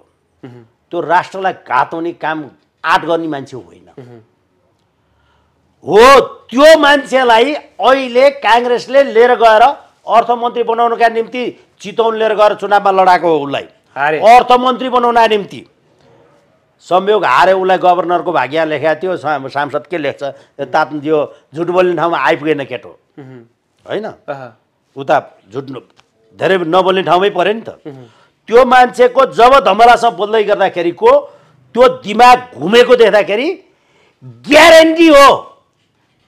त्यो राष्ट्रलाई घात हुने काम आँट गर्ने मान्छे होइन हो। त्यो मान्छेलाई अहिले काङ्ग्रेसले लिएर गएर अर्थमन्त्री बनाउनका निम्ति चितवन लिएर गएर चुनावमा लडाएको हो। उसलाई अर्थमन्त्री बनाउनका निम्ति संयोग हारे उसलाई गभर्नरको भाग्य लेखेको थियो। सांसद के लेख्छ तात्नु यो झुट बोल्ने ठाउँमा आइपुगेन केटो होइन, उता झुट धेरै नबोल्ने ठाउँमै पऱ्यो नि त। त्यो मान्छेको जब धमलासँग बोल्दै गर्दाखेरिको त्यो दिमाग घुमेको देख्दाखेरि ग्यारेन्टी हो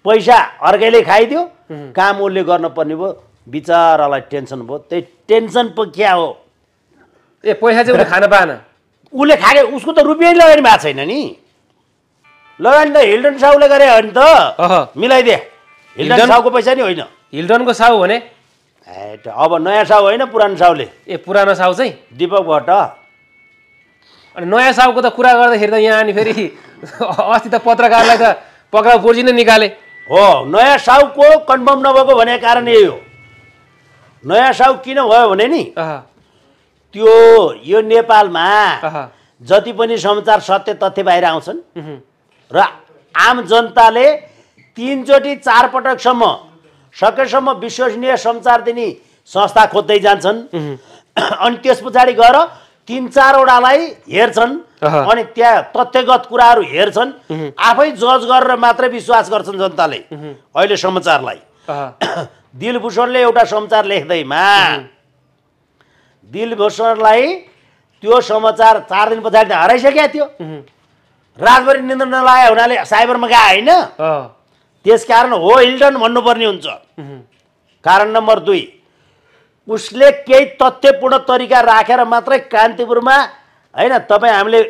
पैसा अर्कैले खाइदियो, काम उसले गर्नुपर्ने भयो। बिचारालाई टेन्सन भयो, त्यही टेन्सन पो क्या हो। ए पैसा चाहिँ उसले खान पाएन, उसले खाए उसको त रुपियाँ लगानी भएको छैन नि। लगानी त हिल्डन साहुले गरे हो नि त, मिलाइदिए। हिल्डन साहुको पैसा नि होइन, हिल्डनको साहु भने अब नयाँ साहु होइन पुरानो साहुले। ए पुरानो साहु चाहिँ दीपक भट्ट। अनि नयाँ साहुको त कुरा गर्दाखेरि त यहाँ अनि फेरि अस्ति त पत्रकारलाई त पक्राउ पुर्जी नै निकाले हो। नयाँ साहुको कन्फर्म नभएको भनेको कारण यही हो। नयाँ साहु किन भयो भने नि त्यो यो नेपालमा जति पनि समाचार सत्य तथ्य बाहिर आउँछन् र आम जनताले 3 चोटि 4 पटकसम्म सकेसम्म विश्वसनीय समाचार दिने संस्था खोज्दै जान्छन् अनि त्यस पछाडि गएर 3-4 वटालाई हेर्छन् अनि त्यहाँ तथ्यगत कुराहरू हेर्छन्, आफै जज गरेर मात्रै विश्वास गर्छन् जनताले अहिले समाचारलाई। दिलभूषणले एउटा समाचार लेख्दैमा दिलभूषणलाई त्यो समाचार 4 दिन पछाडि त हराइसकेको थियो। रातभरि निन्द्रा नलागे हुनाले साइबरमा गए होइन, त्यसकारण हो हिल्टन भन्नुपर्ने हुन्छ। कारण नम्बर 2 उसले केही तथ्यपूर्ण तरिका राखेर मात्रै कान्तिपुरमा होइन तपाईँ हामीले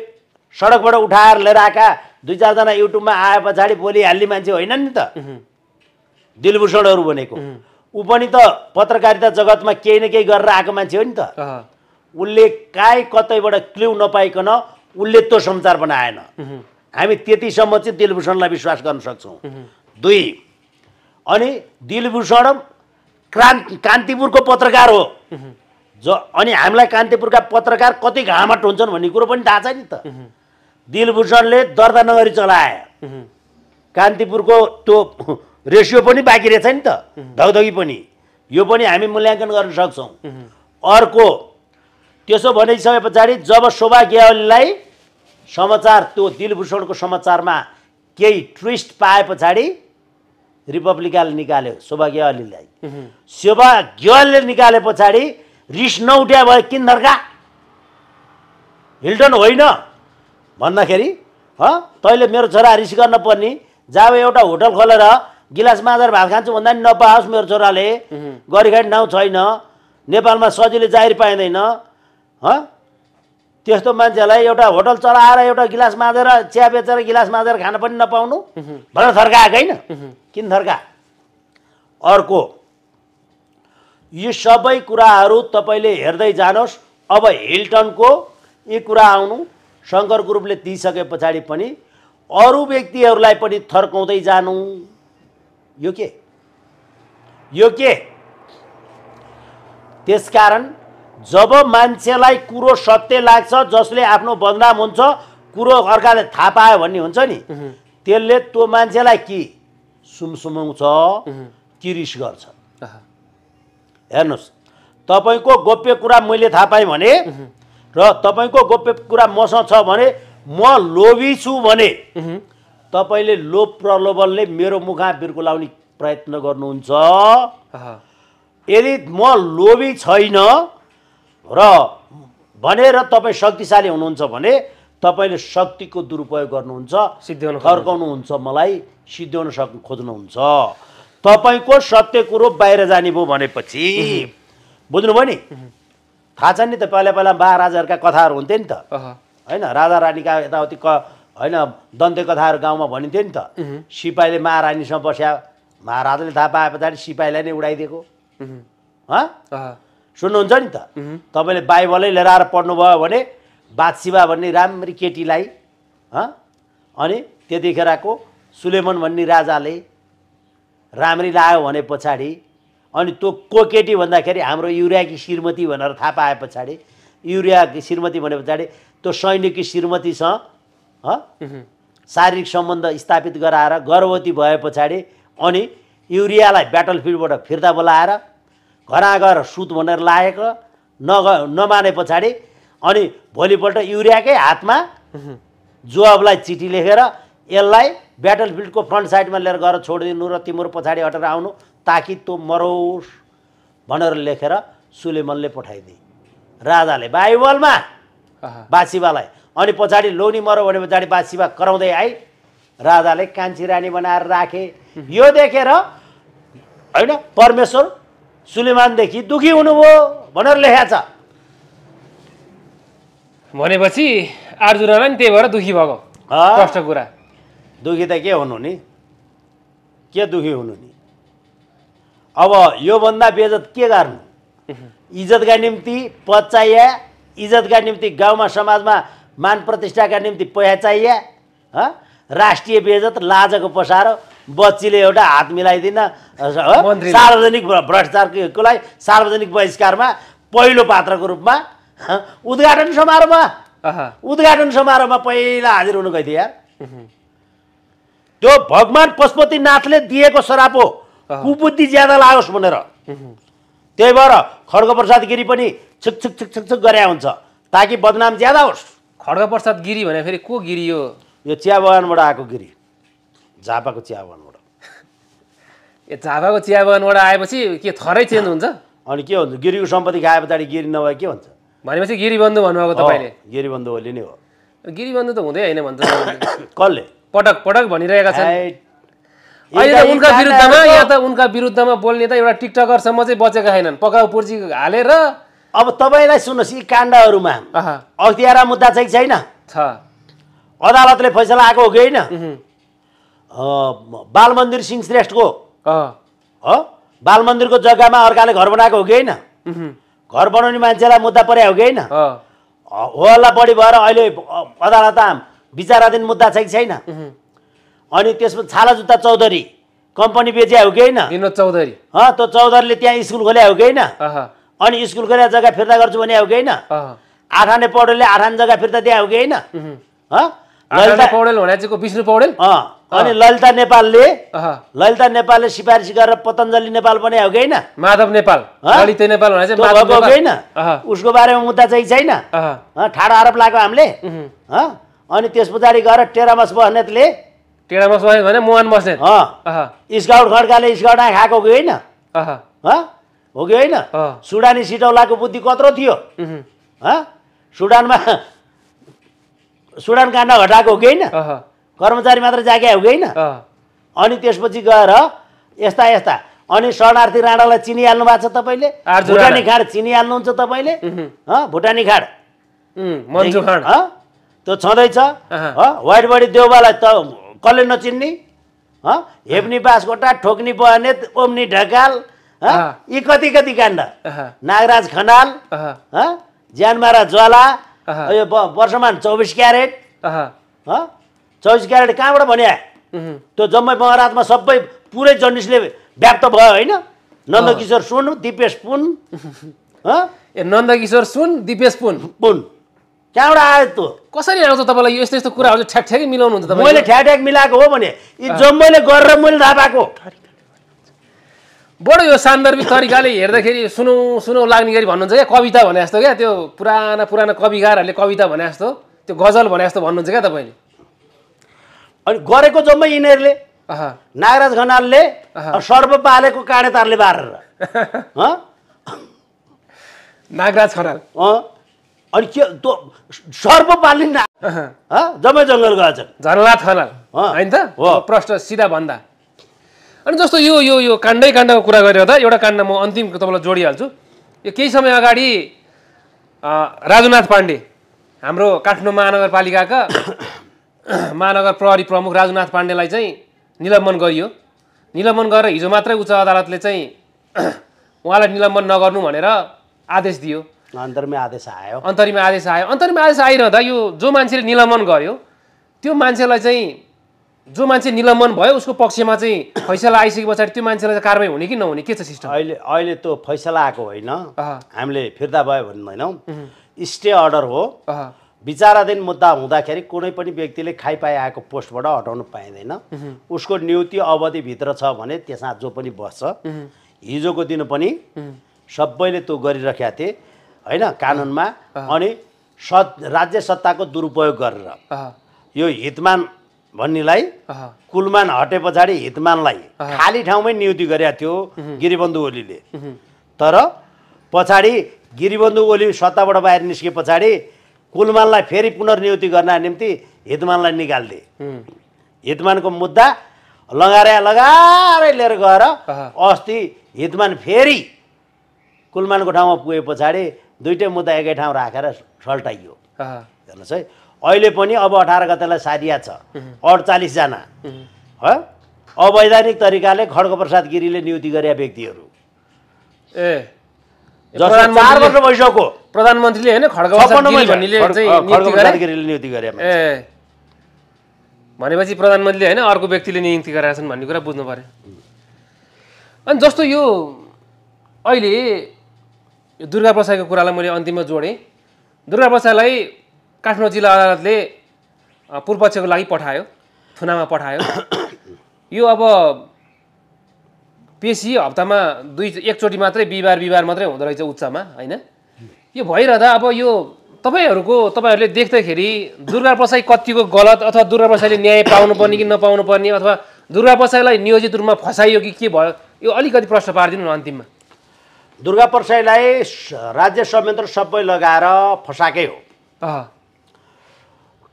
सडकबाट उठाएर लिएर आएका 2-4 जना युट्युबमा आए पछाडि बोलिहाल्ने मान्छे होइन नि त दिलभूषणहरू भनेको। ऊ पनि त पत्रकारिता जगतमा केही न केही गरेर आएको मान्छे हो नि त। उसले काहीँ कतैबाट क्ल्यू नपाइकन उसले त्यो समाचार बनाएन। हामी त्यतिसम्म चाहिँ दिलभूषणलाई विश्वास गर्न सक्छौँ। 2 अनि दिलभूषण कान्तिपुरको पत्रकार हो, अनि हामीलाई कान्तिपुरका पत्रकार कति घामट हुन्छन् भन्ने कुरो पनि थाहा छ नि त। दिलभूषणले दर्ता नगरी चलाए, कान्तिपुरको त्यो रेसियो पनि बाँकी रहेछ नि त, धगधगी पनि। यो पनि हामी मूल्याङ्कन गर्न सक्छौँ। अर्को, त्यसो भनिसके पछाडि जब शोभा गेवालीलाई समाचार, त्यो दिलभूषणको समाचारमा केही ट्विस्ट पाए पछाडि रिपब्लिकले निकाल्यो शोभा गेवालीलाई। शोभा गेवालीले निकाले पछाडि रिस नउठ्या भए किन धर्का हिल्टन होइन भन्दाखेरि तैँले मेरो छोरा रिस गर्न पर्ने, जब एउटा होटल खोलेर गिलास माझेर भात खान्छु भन्दा नि नपाओस् मेरो छोराले, गरिखाइ नाउँ छैन, नेपालमा सजिलै जाहिर पाइँदैन, त्यस्तो मान्छेलाई एउटा होटल चलाएर एउटा गिलास माझेर चिया बेचेर गिलास माझेर खान पनि नपाउनु भनेर थर्काएको होइन, किन थर्का। अर्को, यी सबै कुराहरू तपाईँले हेर्दै जानुहोस्। अब हिल्टनको यी कुरा आउनु शङ्कर ग्रुपले दिइसके पछाडि पनि अरू व्यक्तिहरूलाई पनि थर्काउँदै जानु, यो के? त्यसकारण जब मान्छेलाई कुरो सत्य लाग्छ, जसले आफ्नो बदनाम हुन्छ, कुरो अर्काले थाहा पायो भन्ने हुन्छ नि, त्यसले त्यो मान्छेलाई कि सुमसुमाउँछ कि रिस गर्छ। हेर्नुहोस्, तपाईँको गोप्य कुरा मैले थाहा पाएँ भने र तपाईँको गोप्य कुरा मसँग छ भने म लोभी छु भने तपाईँले लोभ प्रलोभनले मेरो मुखा बिर्कुलाउने प्रयत्न गर्नुहुन्छ। यदि म लोभी छैन र भनेर तपाईँ शक्तिशाली हुनुहुन्छ भने तपाईँले शक्तिको दुरुपयोग गर्नुहुन्छ, थर्काउनुहुन्छ, मलाई सिद्ध्याउन खोज्नुहुन्छ। तपाईँको सत्य कुरो बाहिर जाने भयो भनेपछि बुझ्नुभयो नि, थाहा छ नि त, पहिला पहिला महाराजाहरूका कथाहरू हुन्थे नि त होइन, राजा रानीका यताउति होइन दन्ते कथाहरू गाउँमा भनिन्थ्यो नि त। सिपाहीले महारानीसँग बस्या, महाराजाले थाहा पाए पछाडि सिपाहीलाई नै उडाइदिएको, सुन्नुहुन्छ नि त। तपाईँले बाइबलै लिएर आएर पढ्नुभयो भने बादशिबा भन्ने राम्री केटीलाई अनि त्यतिखेरको सुलेमान भन्ने राजाले राम्री लाग्यो भने पछाडि अनि त्यो को केटी भन्दाखेरि हाम्रो युरियाकी श्रीमती भनेर थाहा पाए पछाडि, युरियाकी श्रीमती भने पछाडि त्यो सैनिककी श्रीमतीसँग शारीरिक सम्बन्ध स्थापित गराएर गर्भवती भए पछाडि अनि युरियालाई ब्याटल फिल्डबाट फिर्ता बोलाएर घरमा गएर सुत भनेर लागेको नमाने पछाडि अनि भोलिपल्ट युरियाकै हातमा जोअबलाई चिठी लेखेर यसलाई ब्याटल फिल्डको फ्रन्ट साइडमा लिएर गएर छोडिदिनु र तिम्रो पछाडि हटेर आउनु ताकि त्यो मरोस् भनेर लेखेर सुलेमनले पठाइदिए राजाले बाइबलमा बादशिबालाई। अनि पछाडि लोनी मरो भने पछाडि बादशिबा कराउँदै आए, राजाले कान्छी रानी बनाएर राखे। यो देखेर होइन परमेश्वर सुलेमानदेखि दुखी हुनुभयो भनेर लेखेको छ। भनेपछि अर्जुनलाई नि त्यही भएर दुखी भएको प्रष्ट कुरा। दुखी त के हुनु नि, के दुखी हुनु नि। अब योभन्दा बेइज्जत के गर्नु? इज्जतका निम्ति पद चाहिए, इज्जतका निम्ति गाउँमा समाजमा मान प्रतिष्ठाका निम्ति पैसा चाहिए, राष्ट्रिय बेइज्जत लाजको पसारो बच्चीले एउटा हात मिलाइदिन सार्वजनिक भ्रष्टाचारको लागि सार्वजनिक बहिष्कारमा पहिलो पात्रको रूपमा उद्घाटन समारोहमा पहिला हाजिर हुनु गइदिए यार। त्यो भगवान पशुपतिनाथले दिएको श्राप हो, कुबुद्धि ज्यादा लागोस् भनेर। त्यही भएर खड्गप्रसाद गिरी पनि छुक छुक छुक छुक छुक गरे हुन्छ ताकि बदनाम ज्यादा होस्। खड्गप्रसाद गिरी भने फेरि को गिरी हो? यो चिया बगानबाट आएको गिरी, झापाको चिया बगानबाट। ए झापाको चिया बगानबाट आएपछि के थरै चेन्ज हुन्छ? अनि के हुन्छ? गिरीको सम्पत्ति खाए पछाडि गिरी नभए के हुन्छ? भनेपछि गिरीबन्धु भन्नुभएको तपाईँले? गिरीबन्धु ओली नै हो। गिरीबन्धु त हुँदै होइन भन्छ कसले? पटक पटक भनिरहेका छन्। अहिले त उनका विरुद्धमा यहाँ त उनका विरुद्धमा बोल्ने त एउटा टिकटकरसम्म चाहिँ बचेका छैनन्, पकाउ पुर्जी हालेर। अब तपाईँलाई सुन्नुहोस्, यी काण्डहरूमा अख्तियारा मुद्दा चाहिँ छैन छ, अदालतले फैसला आएको हो कि होइन? बालमन्दिर सिंह श्रेष्ठको बाल मन्दिरको जग्गामा अर्काले घर बनाएको हो कि होइन? घर बनाउने मान्छेलाई मुद्दा परे हो कि होइन? होला बढी भएर अहिले अदालतमा विचाराधीन मुद्दा चाहिँ छैन। अनि त्यसमा छाला जुत्ता चौधरी कम्पनी बेचे हो कि होइन? विनोद चौधरी, त्यो चौधरीले त्यहाँ स्कुल खोले हो कि होइन? अनि स्कुल गरेर जग्गा फिर्ता गर्छु भने हो कि होइन? आठाने पौडेलले आठाने जग्गा फिर्ता दिए हो कि होइन? ललिता पौडेल भने चाहिँ को विष्णु पौडेल? अनि ललिता नेपालले सिफारिस गरेर पतञ्जलि नेपाल बने हो कि होइन? माधव नेपाल, ललिता नेपाल भने चाहिँ माधव नेपाल होइन? उसको बारेमा मुद्दा चाहिँ छैन। ठाडो आरोप लाग्यो हामीले। अनि त्यस पछाडि गएर टेरामस बस्नेतले भने मोहन बस्नेत स्काउट खड्काले स्काउट खाएको हो कि होइन? हो कि होइन? सुडानी सिटौलाको बुद्धि कत्रो थियो? सुडान काण्ड हटाएको हो कि होइन? कर्मचारी मात्र जागे हो कि होइन? अनि त्यसपछि गएर यस्ता अनि शरणार्थी राणालाई चिनिहाल्नु भएको छ तपाईँले? भुटानी खाड चिनिहाल्नुहुन्छ तपाईँले? भुटानी खाड मन्जु खाड त्यो छँदैछ। वाइट बडी देउबालाई त कसले नचिन्ने? हेप्नी बासकोटा, ठोक्नी बहनेत, ओम्नी ढकाल, यी कति काण्ड। नागराज खनाल, ज्यानमारा ज्वाला, यो वर्षमान 24 क्यारेट, 24 क्यारेट कहाँबाट भन्या? त्यो जम्मै महाराजमा सबै पुरै जर्नलिस्टले व्याप्त भयो होइन? नन्दकिशोर सुन, दिपेश पुन, नन्दकिशोर सुन, दिपेश पुन कहाँबाट आयो? त्यो कसरी आउँछ तपाईँलाई? यस्तो यस्तो कुराहरू चाहिँ ठ्याक मिलाउनुहुन्छ तपाईँ? मैले ठ्याक मिलाएको हो भने यी जम्मैले गरेर मैले थाहा पाएको। बडो यो सान्दर्भिक तरिकाले हेर्दाखेरि सुनौ लाग्ने गरी भन्नुहुन्छ क्या, कविता भने जस्तो क्या, त्यो पुराना कविकारहरूले कविता भने जस्तो, त्यो गजल भने जस्तो भन्नुहुन्छ क्या तपाईँले। अनि गरेको जम्मै यिनीहरूले, नागराज खनालले सर्प पालेको काँडे तारले बारेर नागराज खनाल अनि के त्यो सर्प पाल्ने जम्मै जङ्गल गएछ। झनलाथ खनाल होइन त? प्रश्न सिधा भन्दा। अनि जस्तो यो काण्डको कुरा गरिरहँदा एउटा काण्ड म अन्तिम तपाईँलाई जोडिहाल्छु। यो केही समय अगाडि राजुनाथ पाण्डे, हाम्रो काठमाडौँ महानगरपालिकाका महानगर प्रहरी प्रमुख राजुनाथ पाण्डेलाई चाहिँ निलम्बन गरियो। निलम्बन गरेर हिजो मात्रै उच्च अदालतले चाहिँ उहाँलाई निलम्बन नगर्नु भनेर आदेश दियो। अन्तरिम आदेश आयो। अन्तरिम आदेश आइरहँदा यो जो मान्छेले निलम्बन गर्यो त्यो मान्छेलाई चाहिँ, जो मान्छे निलम्बन भयो उसको पक्षमा चाहिँ फैसला आइसके पछाडि त्यो मान्छेलाई कारबाही हुने कि नहुने, के छ सिस्टम? अहिले त्यो फैसला आएको होइन, हामीले फिर्ता भयो भन्दैनौँ। स्टे अर्डर हो। विचाराधीन मुद्दा हुँदाखेरि कुनै पनि व्यक्तिले खाइपाइ आएको पोस्टबाट हटाउनु पाइँदैन। उसको नियुक्ति अवधिभित्र छ भने त्यसमा जो पनि बस्छ। हिजोको दिन पनि सबैले त्यो गरिराखेका थिए होइन कानुनमा। अनि राज्य सत्ताको दुरुपयोग गरेर यो हितमान भन्नेलाई कुलमान हटे पछाडि हितमानलाई खाली ठाउँमै नियुक्ति गरेका थियो गिरिबन्धु ओलीले। तर पछाडि गिरिबन्धु ओली सत्ताबाट बाहिर निस्के पछाडि कुलमानलाई फेरि पुनर्नियुक्ति गर्न निम्ति हितमानलाई निकाल्दिए। हितमानको मुद्दा लगाएरै लिएर गएर अस्ति हितमान फेरि कुलमानको ठाउँमा पुगे पछाडि दुईटै मुद्दा एकै ठाउँ राखेर सल्टाइयो। हेर्नुहोस् है, अहिले पनि अब 18 गतेलाई सारिया छ 48 जना अवैधानिक तरिकाले खड्गप्रसाद गिरीले नियुक्ति गरेका व्यक्तिहरू। जस्तो 4 वर्ष भइसक्यो प्रधानमन्त्रीले हैन खड्गप्रसाद गिरीले नियुक्ति गरे। भनेपछि प्रधानमन्त्रीले हैन अर्को व्यक्तिले नियुक्ति गरेका छन् भन्ने कुरा बुझ्नु पर्यो। अनि जस्तो यो अहिले यो दुर्गा प्रसाईको कुरालाई मैले अन्तिममा जोडेँ। दुर्गा प्रसाईलाई काठमाडौँ जिल्ला अदालतले पूर्वपक्षको लागि पठायो, थुनामा पठायो। यो अब पेशी हप्तामा एकचोटि मात्रै बिहिबार मात्रै हुँदो रहेछ उच्चमा हैन। यो भइरहँदा अब यो तपाईहरूले देख्दाखेरि दुर्गा प्रसाई कतिको गलत अथवा दुर्गा प्रसाईले न्याय पाउनुपर्ने कि नपाउनुपर्ने अथवा दुर्गा प्रसाईलाई नियोजित रूपमा फसाइयो कि के भयो, यो अलिकति प्रश्न पारिदिनु न अन्तिममा। दुर्गा प्रसाईलाई राज्य संयन्त्र सबै लगाएर फसाकै हो।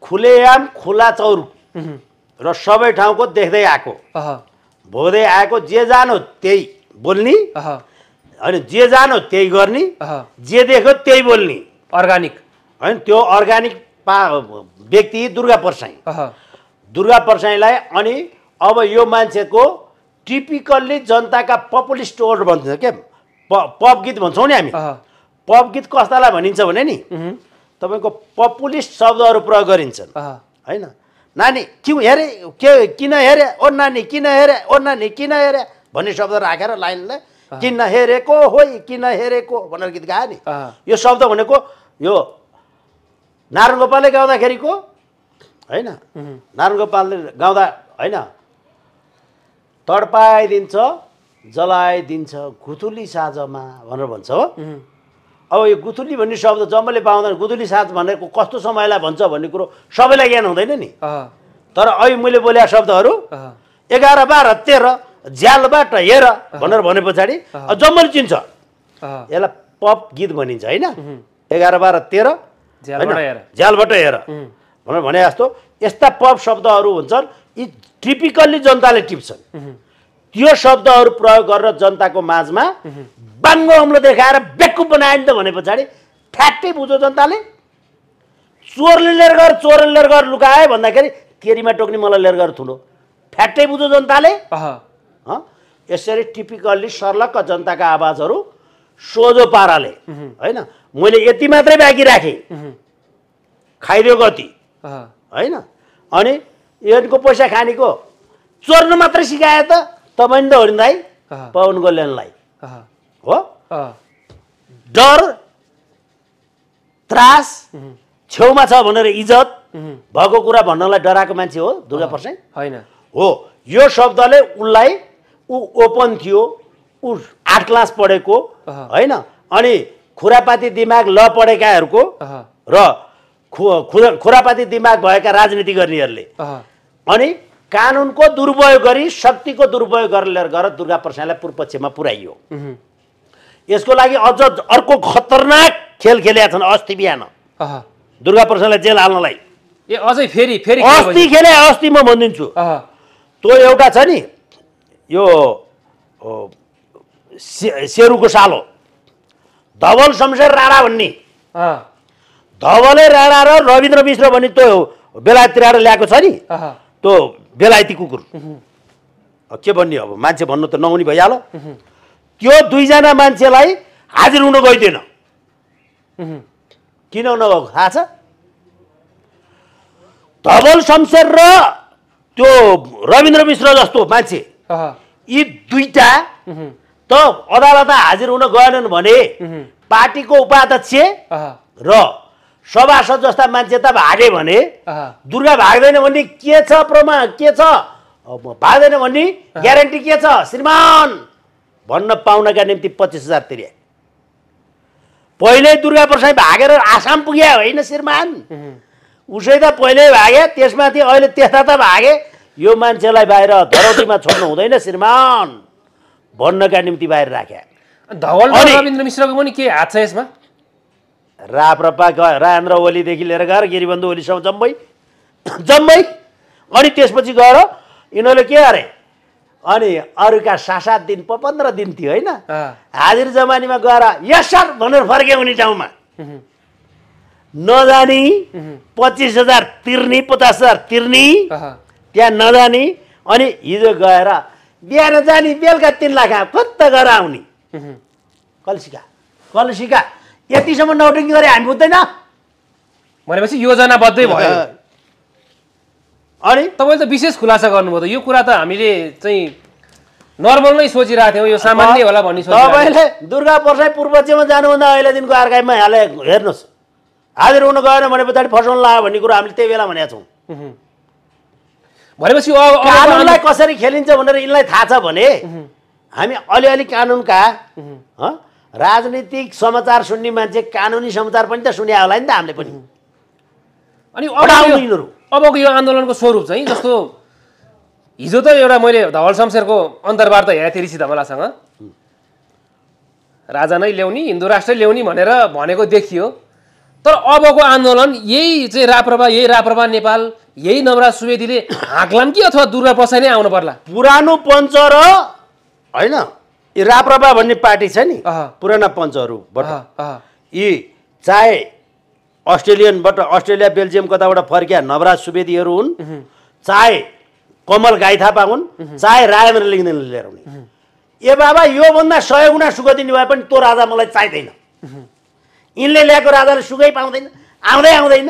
खुलेआम खुला चौर र सबै ठाउँको देख्दै आएको भोग्दै आएको, जे जानो त्यही बोल्ने होइन, जे जानो त्यही गर्ने, जे देख्यो त्यही बोल्ने अर्गानिक होइन। त्यो अर्गानिक व्यक्ति दुर्गा प्रसाई। दुर्गा प्रसाईलाई अनि अब यो मान्छेको टिपिकल्ली जनताका पपुलिस्ट वर्ड भन्छ के, पप गीत भन्छौँ नि हामी। पप गीत कस्तालाई भनिन्छ भने नि तपाईँको पपुलिस्ट शब्दहरू प्रयोग गरिन्छन् होइन। नानी क्यों हेरे, के किन हेरे, ओ नानी किन हेरे, ओ नानी किन हेरे भन्ने शब्द राखेर लाइनलाई किन हेरेको होइ किन हेरेको भनेर गीत गायो नि। यो शब्द भनेको यो नारायण गोपालले गाउँदाखेरिको होइन, नारायण गोपालले गाउँदा होइन, तडपाइदिन्छ जलाइदिन्छ गुथुली साँझमा भनेर भन्छ हो। अब यो गुथुली भन्ने शब्द जम्मैले पाउँदैन, गुथुली साँझ भनेको कस्तो समयलाई भन्छ भन्ने कुरो सबैलाई ज्ञान हुँदैन नि। तर अहिले मैले बोलेका शब्दहरू 11 12 13 झ्यालबाट हेर भनेर भने पछाडि जम्मैले चिन्छ। यसलाई पप गीत भनिन्छ होइन। 11 12 13 झ्यालबाट हेर भनेर भने जस्तो यस्ता पप शब्दहरू हुन्छन्, यी टिपिकल्ली जनताले टिप्छन्। त्यो शब्दहरू प्रयोग गरेर जनताको माझमा बाङ्गो अम्लो देखाएर बेकुब बनायो नि त भने पछाडि ठ्याट्टै बुझ्यो जनताले। चोरले लिएर गएर लुकाए भन्दाखेरि केरीमा टोक्ने मलाई लिएर गएर थुलो, ठ्याट्टै बुझ्यो जनताले। यसरी टिपिकल्ली सर्लक्क जनताका आवाजहरू सोझो पाराले होइन। मैले यति मात्रै बाँकी राखेँ, खाइदियो गति होइन। अनि यिनको पैसा खानेको चोर्न मात्रै सिकाए त तपाईँ त हो नि दाइ पवन कल्याणलाई हो। डर त्रास छेउमा छ भनेर इज्जत भएको कुरा भन्नलाई डराएको मान्छे हो दुर्गा प्रसाद होइन हो। यो शब्दले उसलाई ऊ ओपन थियो, ऊ 8 क्लास पढेको होइन, अनि खुरापाती दिमाग ल पढेकाहरूको र खुरापाती दिमाग भएका राजनीति गर्नेहरूले अनि कानुनको दुरुपयोग गरी शक्तिको दुरुपयोग गरेर दुर्गा प्रसादलाई पूर्व पक्षमा पुर्याइयो। यसको लागि अझ अर्को खतरनाक खेल खेलेका छन्। अस्ति बिहान दुर्गा प्रसादलाई जेल हाल्नलाई अझै फेरि अस्ति खेले, अस्ति म भनिदिन्छु। त्यो एउटा छ नि यो सेरुको सालो धवल शमशेर राणा भन्ने, धवले राणा र रविन्द्र मिश्र भन्ने त्यो बेलायततिर ल्याएको छ नि त्यो बेलायती कुकुर। के भन्ने अब मान्छे भन्नु त नहुने भइहाल्यो। त्यो 2 जना मान्छेलाई हाजिर हुन गइदिएन। किन नगएको थाहा छ? धवल शमशेर र त्यो रविन्द्र मिश्र जस्तो मान्छे यी दुईटा त अदालतमा हाजिर हुन गएनन् भने पार्टीको उपाध्यक्ष र सभासद जस्ता मान्छे त भागे भने दुर्गा भाग्दैन भन्ने के छ प्रमाण, के छ भाग्दैन भन्ने ग्यारेन्टी के छ श्रीमान भन्न पाउनका निम्ति 25,000 तिरे। पहिले दुर्गा प्रसाद भागेर आसाम पुग्या होइन श्रीमान, उसै त पहिले भागे, त्यसमाथि अहिले त्यस्ता त भागे। यो मान्छेलाई बाहिर धरौटीमा छोड्नु हुँदैन श्रीमान भन्नका निम्ति बाहिर राखे। धवल र रविन्द्र मिश्रको पनि के हात छ यसमा? राप्रपा राजेन्द्र ओलीदेखि लिएर गएर गिरिबन्धु ओलीसम्म जम्मै अनि त्यसपछि गएर यिनीहरूले के अरे अनि अरूका 7-7 दिन 15 दिन थियो होइन। हाजिर जमानीमा गएर यस सर भनेर फर्के उनी ठाउँमा नजानी 25,000 तिर्ने 50,000 तिर्ने त्यहाँ नजानी अनि हिजो गएर बिहान जाने बेलुका 3 लाख फत्त गएर आउने कलसिका यतिसम्म नौटङ्की गरे हामी बुझ्दैन भनेपछि योजनाबद्धै भयो। अनि तपाईँले त विशेष खुलासा गर्नुभयो त। यो कुरा त हामीले चाहिँ नर्मल नै सोचिरहेको थियौँ, यो सामान्य होला भन्ने सोचिरहेको। तपाईँले दुर्गा प्रसाद पूर्वपक्षमा जानुभन्दा अहिलेदेखिको आर्काइभमा हाले हेर्नुहोस्, हाजिर हुन गएन भने पछाडि फसाउन लाग्यो भन्ने कुरा हामीले त्यही बेला भनेका छौँ। भनेपछि कानुनलाई कसरी खेलिन्छ भनेर यिनलाई थाहा छ भने हामी अलिअलि कानुनका राजनीतिक समाचार सुन्ने मान्छे कानुनी समाचार पनि त सुने होला नि त हामीले पनि। अनि अबको यो आन्दोलनको स्वरूप चाहिँ जस्तो हिजो त एउटा मैले धवल शमशेरको अन्तर्वार्ता हेरेको थिएँ ऋषि धमलासँग, राजा नै ल्याउने हिन्दू राष्ट्रै ल्याउने भनेर भनेको देखियो। तर अबको आन्दोलन यही चाहिँ राप्रपा नेपाल यही नवराज सुवेदीले हाँक्लान् कि अथवा दुर्गा प्रसाद नै आउनु पर्ला? पुरानो पञ्च र होइन यी राप्रपा भन्ने पार्टी छ नि पुराना पञ्चहरूबाट यी चाहे अस्ट्रेलिया बेल्जियम कताबाट फर्किया नवराज सुवेदीहरू हुन्, चाहे कमल गाई थापा हुन्, चाहे राजेन्द्र लिङ्गदेन लिएर हुन्। ए बाबा योभन्दा 100 गुणा सुख दिने भए पनि त्यो राजा मलाई चाहिँदैन। यिनले ल्याएको राजाले सुखै पाउँदैन, आउँदैन।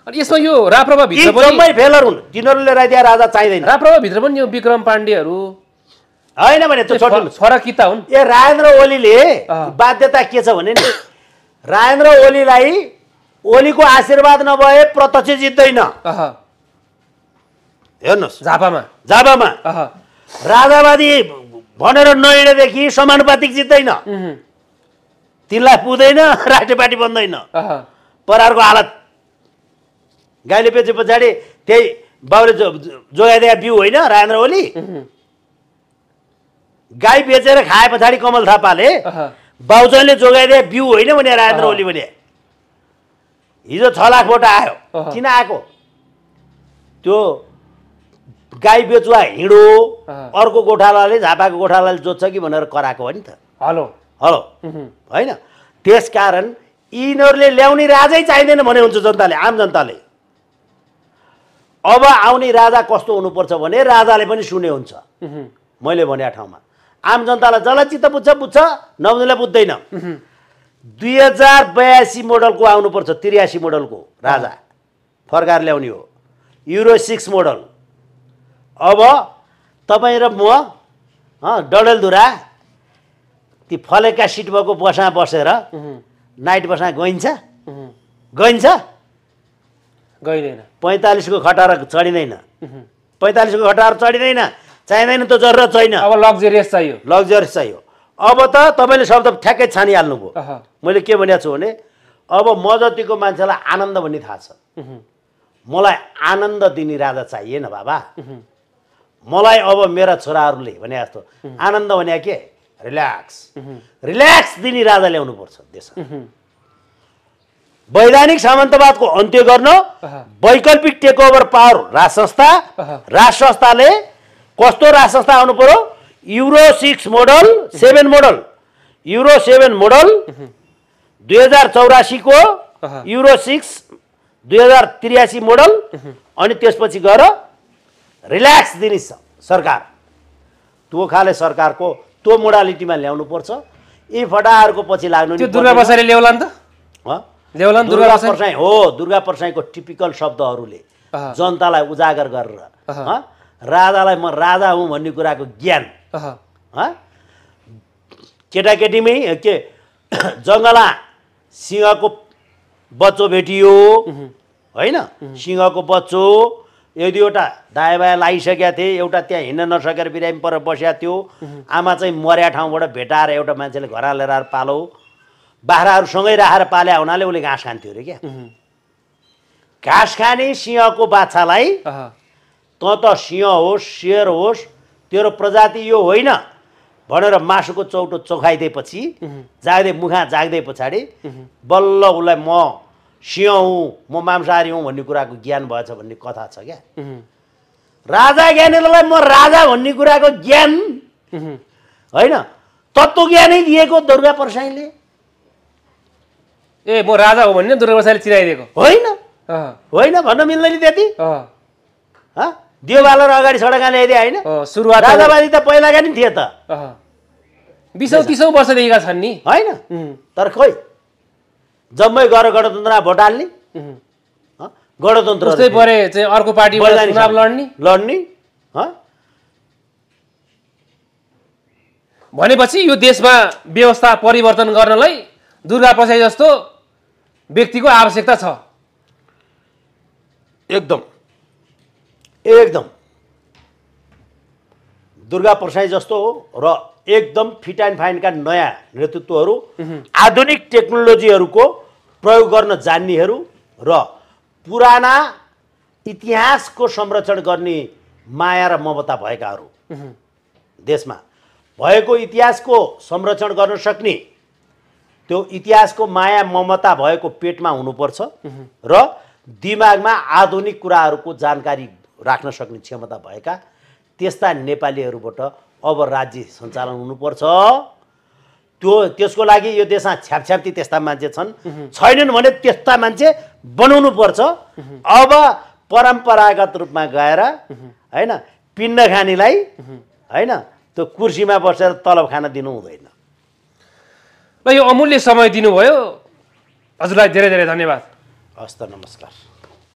अनि यसमा यो राप्रपा भित्र पनि जम्मै फेलर हुन्, तिनीहरूले ल्याइदिया राजा चाहिँदैन। राप्रपा भित्र पनि यो विक्रम पाण्डेहरू होइन भने त्यो छोड्नु फरक किता हुन् ए राजेन्द्र ओलीले बाध्यता के छ भने नि राजेन्द्र ओलीलाई ओलीको आशीर्वाद नभए प्रत्यक्ष जित्दैन हेर्नुहोस् झापामा राजावादी भनेर नहिँडेदेखि समानुपातिक जित्दैन तिनलाई पुग्दैन राष्ट्रिय पार्टी बन्दैन परारको हालत गाईले बेचे पछाडि त्यही बाउले जोगाइदिए बिउ होइन राजेन्द्र ओली गाई बेचेर खाए पछाडि कमल थापाले बाउजनले जोगाइदिए बिउ होइन भने राजेन्द्र ओली भने हिजो 6 लाख भोट आयो किन आएको त्यो गाई बेचुवा हिँडो अर्को गोठालाले झापाको गोठालाले जोत्छ कि भनेर कराएको हो नि त हेलो होइन त्यसकारण यिनीहरूले ल्याउने राजै चाहिँदैन भने हुन्छ जनताले आम जनताले अब आउने राजा कस्तो हुनुपर्छ भने राजाले पनि सुने हुन्छ मैले भने ठाउँमा आम जनतालाई जसलाई चित्त बुझ्छ नबुझ्नेलाई बुझ्दैन 2082 मोडलको आउनुपर्छ 83 मोडलको राजा फर्काएर ल्याउने हो युरो 6 मोडल अब तपाईँ र म डडेलधुरा ती फलेका सिट भएको बसमा बसेर नाइट बसमा गइन्छ गइन्छ गइदैन 45 को खटारा चढिँदैन 45 को खटारा चढिँदैन चाहिँदैन त जरुरत छैन अब लग्जरियस चाहियो अब त तपाईँले शब्द ठ्याक्कै छानिहाल्नुभयो मैले के भनेको छु भने अब म जतिको मान्छेलाई आनन्द भन्ने थाहा छ मलाई आनन्द दिने राजा चाहिएन बाबा मलाई अब मेरा छोराहरूले भने जस्तो आनन्द भने के रिल्याक्स दिने राजा ल्याउनु पर्छ देशमा वैधानिक सामन्तवादको अन्त्य गर्न वैकल्पिक टेकओभर पावर राज संस्थाले कस्तो राज संस्था आउनु पर्यो euro 6 model 7 model euro 7 model 2084 को युरो 6 2083 मोडल अनि त्यसपछि गएर रिल्याक्स दिने सरकार त्यो खाले सरकारको त्यो मोडालिटीमा ल्याउनु पर्छ यी फटाहरूको पछि लाग्नु त्यो दुर्गा प्रसाईले ल्याउला नि त ल्याउला दुर्गा प्रसाई हो दुर्गा प्रसाईको टिपिकल शब्दहरूले जनतालाई उजागर गरेर राजालाई म राजा हुँ भन्ने कुराको ज्ञान केटाकेटीमै के जङ्गला सिंहको बच्चो भेटियो होइन सिंहको बच्चो एक दुईवटा दायाँ बायाँ लागिसकेका थिए एउटा त्यहाँ हिँड्न नसकेर बिरामी पर बसेका थियो आमा चाहिँ मर्या ठाउँबाट भेटाएर एउटा मान्छेले घर हालेर पालो बाख्राहरू सँगै राखेर पाल्या हुनाले उसले घाँस खान्थ्यो अरे क्या घाँस खाने सिंहको बाछालाई त सिंह होस् शेर होस् तेरो प्रजाति यो होइन भनेर मासुको चौटो चोखाइदिएपछि मुखा जाग्दै पछाडि बल्ल उसलाई म सिंह हुँ म मांसाहारी हुँ भन्ने कुराको ज्ञान भएछ भन्ने कथा छ क्या राजा ज्ञानेलाई म राजा भन्ने कुराको ज्ञान होइन तत्त्व ज्ञानै दिएको दुर्गा प्रसाईले ए म राजा हो भन्ने दुर्गा प्रसाईले चिनाइदिएको होइन भन्न मिल्दैन त्यति देवालर अगाडि सडक ल्याइदिए होइन सुरुवात राजावादी त पहिलाका नि थिए त 20-30 वर्षदेखिका छन् नि होइन तर खोइ जम्मै गएर गणतन्त्रमा भोट हाल्ने गणतन्त्र जस्तै परे चाहिँ अर्को पार्टीबाट चुनाव लड्ने भनेपछि यो देशमा व्यवस्था परिवर्तन गर्नलाई दुर्गा प्रसाई जस्तो व्यक्तिको आवश्यकता छ एकदम दुर्गा प्रसाई जस्तो हो र एकदम फिट एन्ड फाइनका नयाँ नेतृत्वहरू आधुनिक टेक्नोलोजीहरूको प्रयोग गर्न जान्नेहरू र पुराना इतिहासको संरक्षण गर्ने माया र ममता भएकाहरू देशमा भएको इतिहासको संरक्षण गर्न सक्ने त्यो इतिहासको माया ममता भएको पेटमा हुनुपर्छ र दिमागमा आधुनिक कुराहरूको जानकारी राख्न सक्ने क्षमता भएका त्यस्ता नेपालीहरूबाट अब राज्य सञ्चालन हुनुपर्छ त्यसको लागि यो देशमा छ्यापछ्याप्ती त्यस्ता मान्छे छैनन् भने त्यस्ता मान्छे बनाउनु पर्छ अब परम्परागत रूपमा गएर हैन पिण्ड खानेलाई हैन त्यो कुर्सीमा बसेर तलब खान दिनु हुँदैन ल यो अमूल्य समय दिनुभयो हजुरलाई धेरै धेरै धन्यवाद हस्त नमस्कार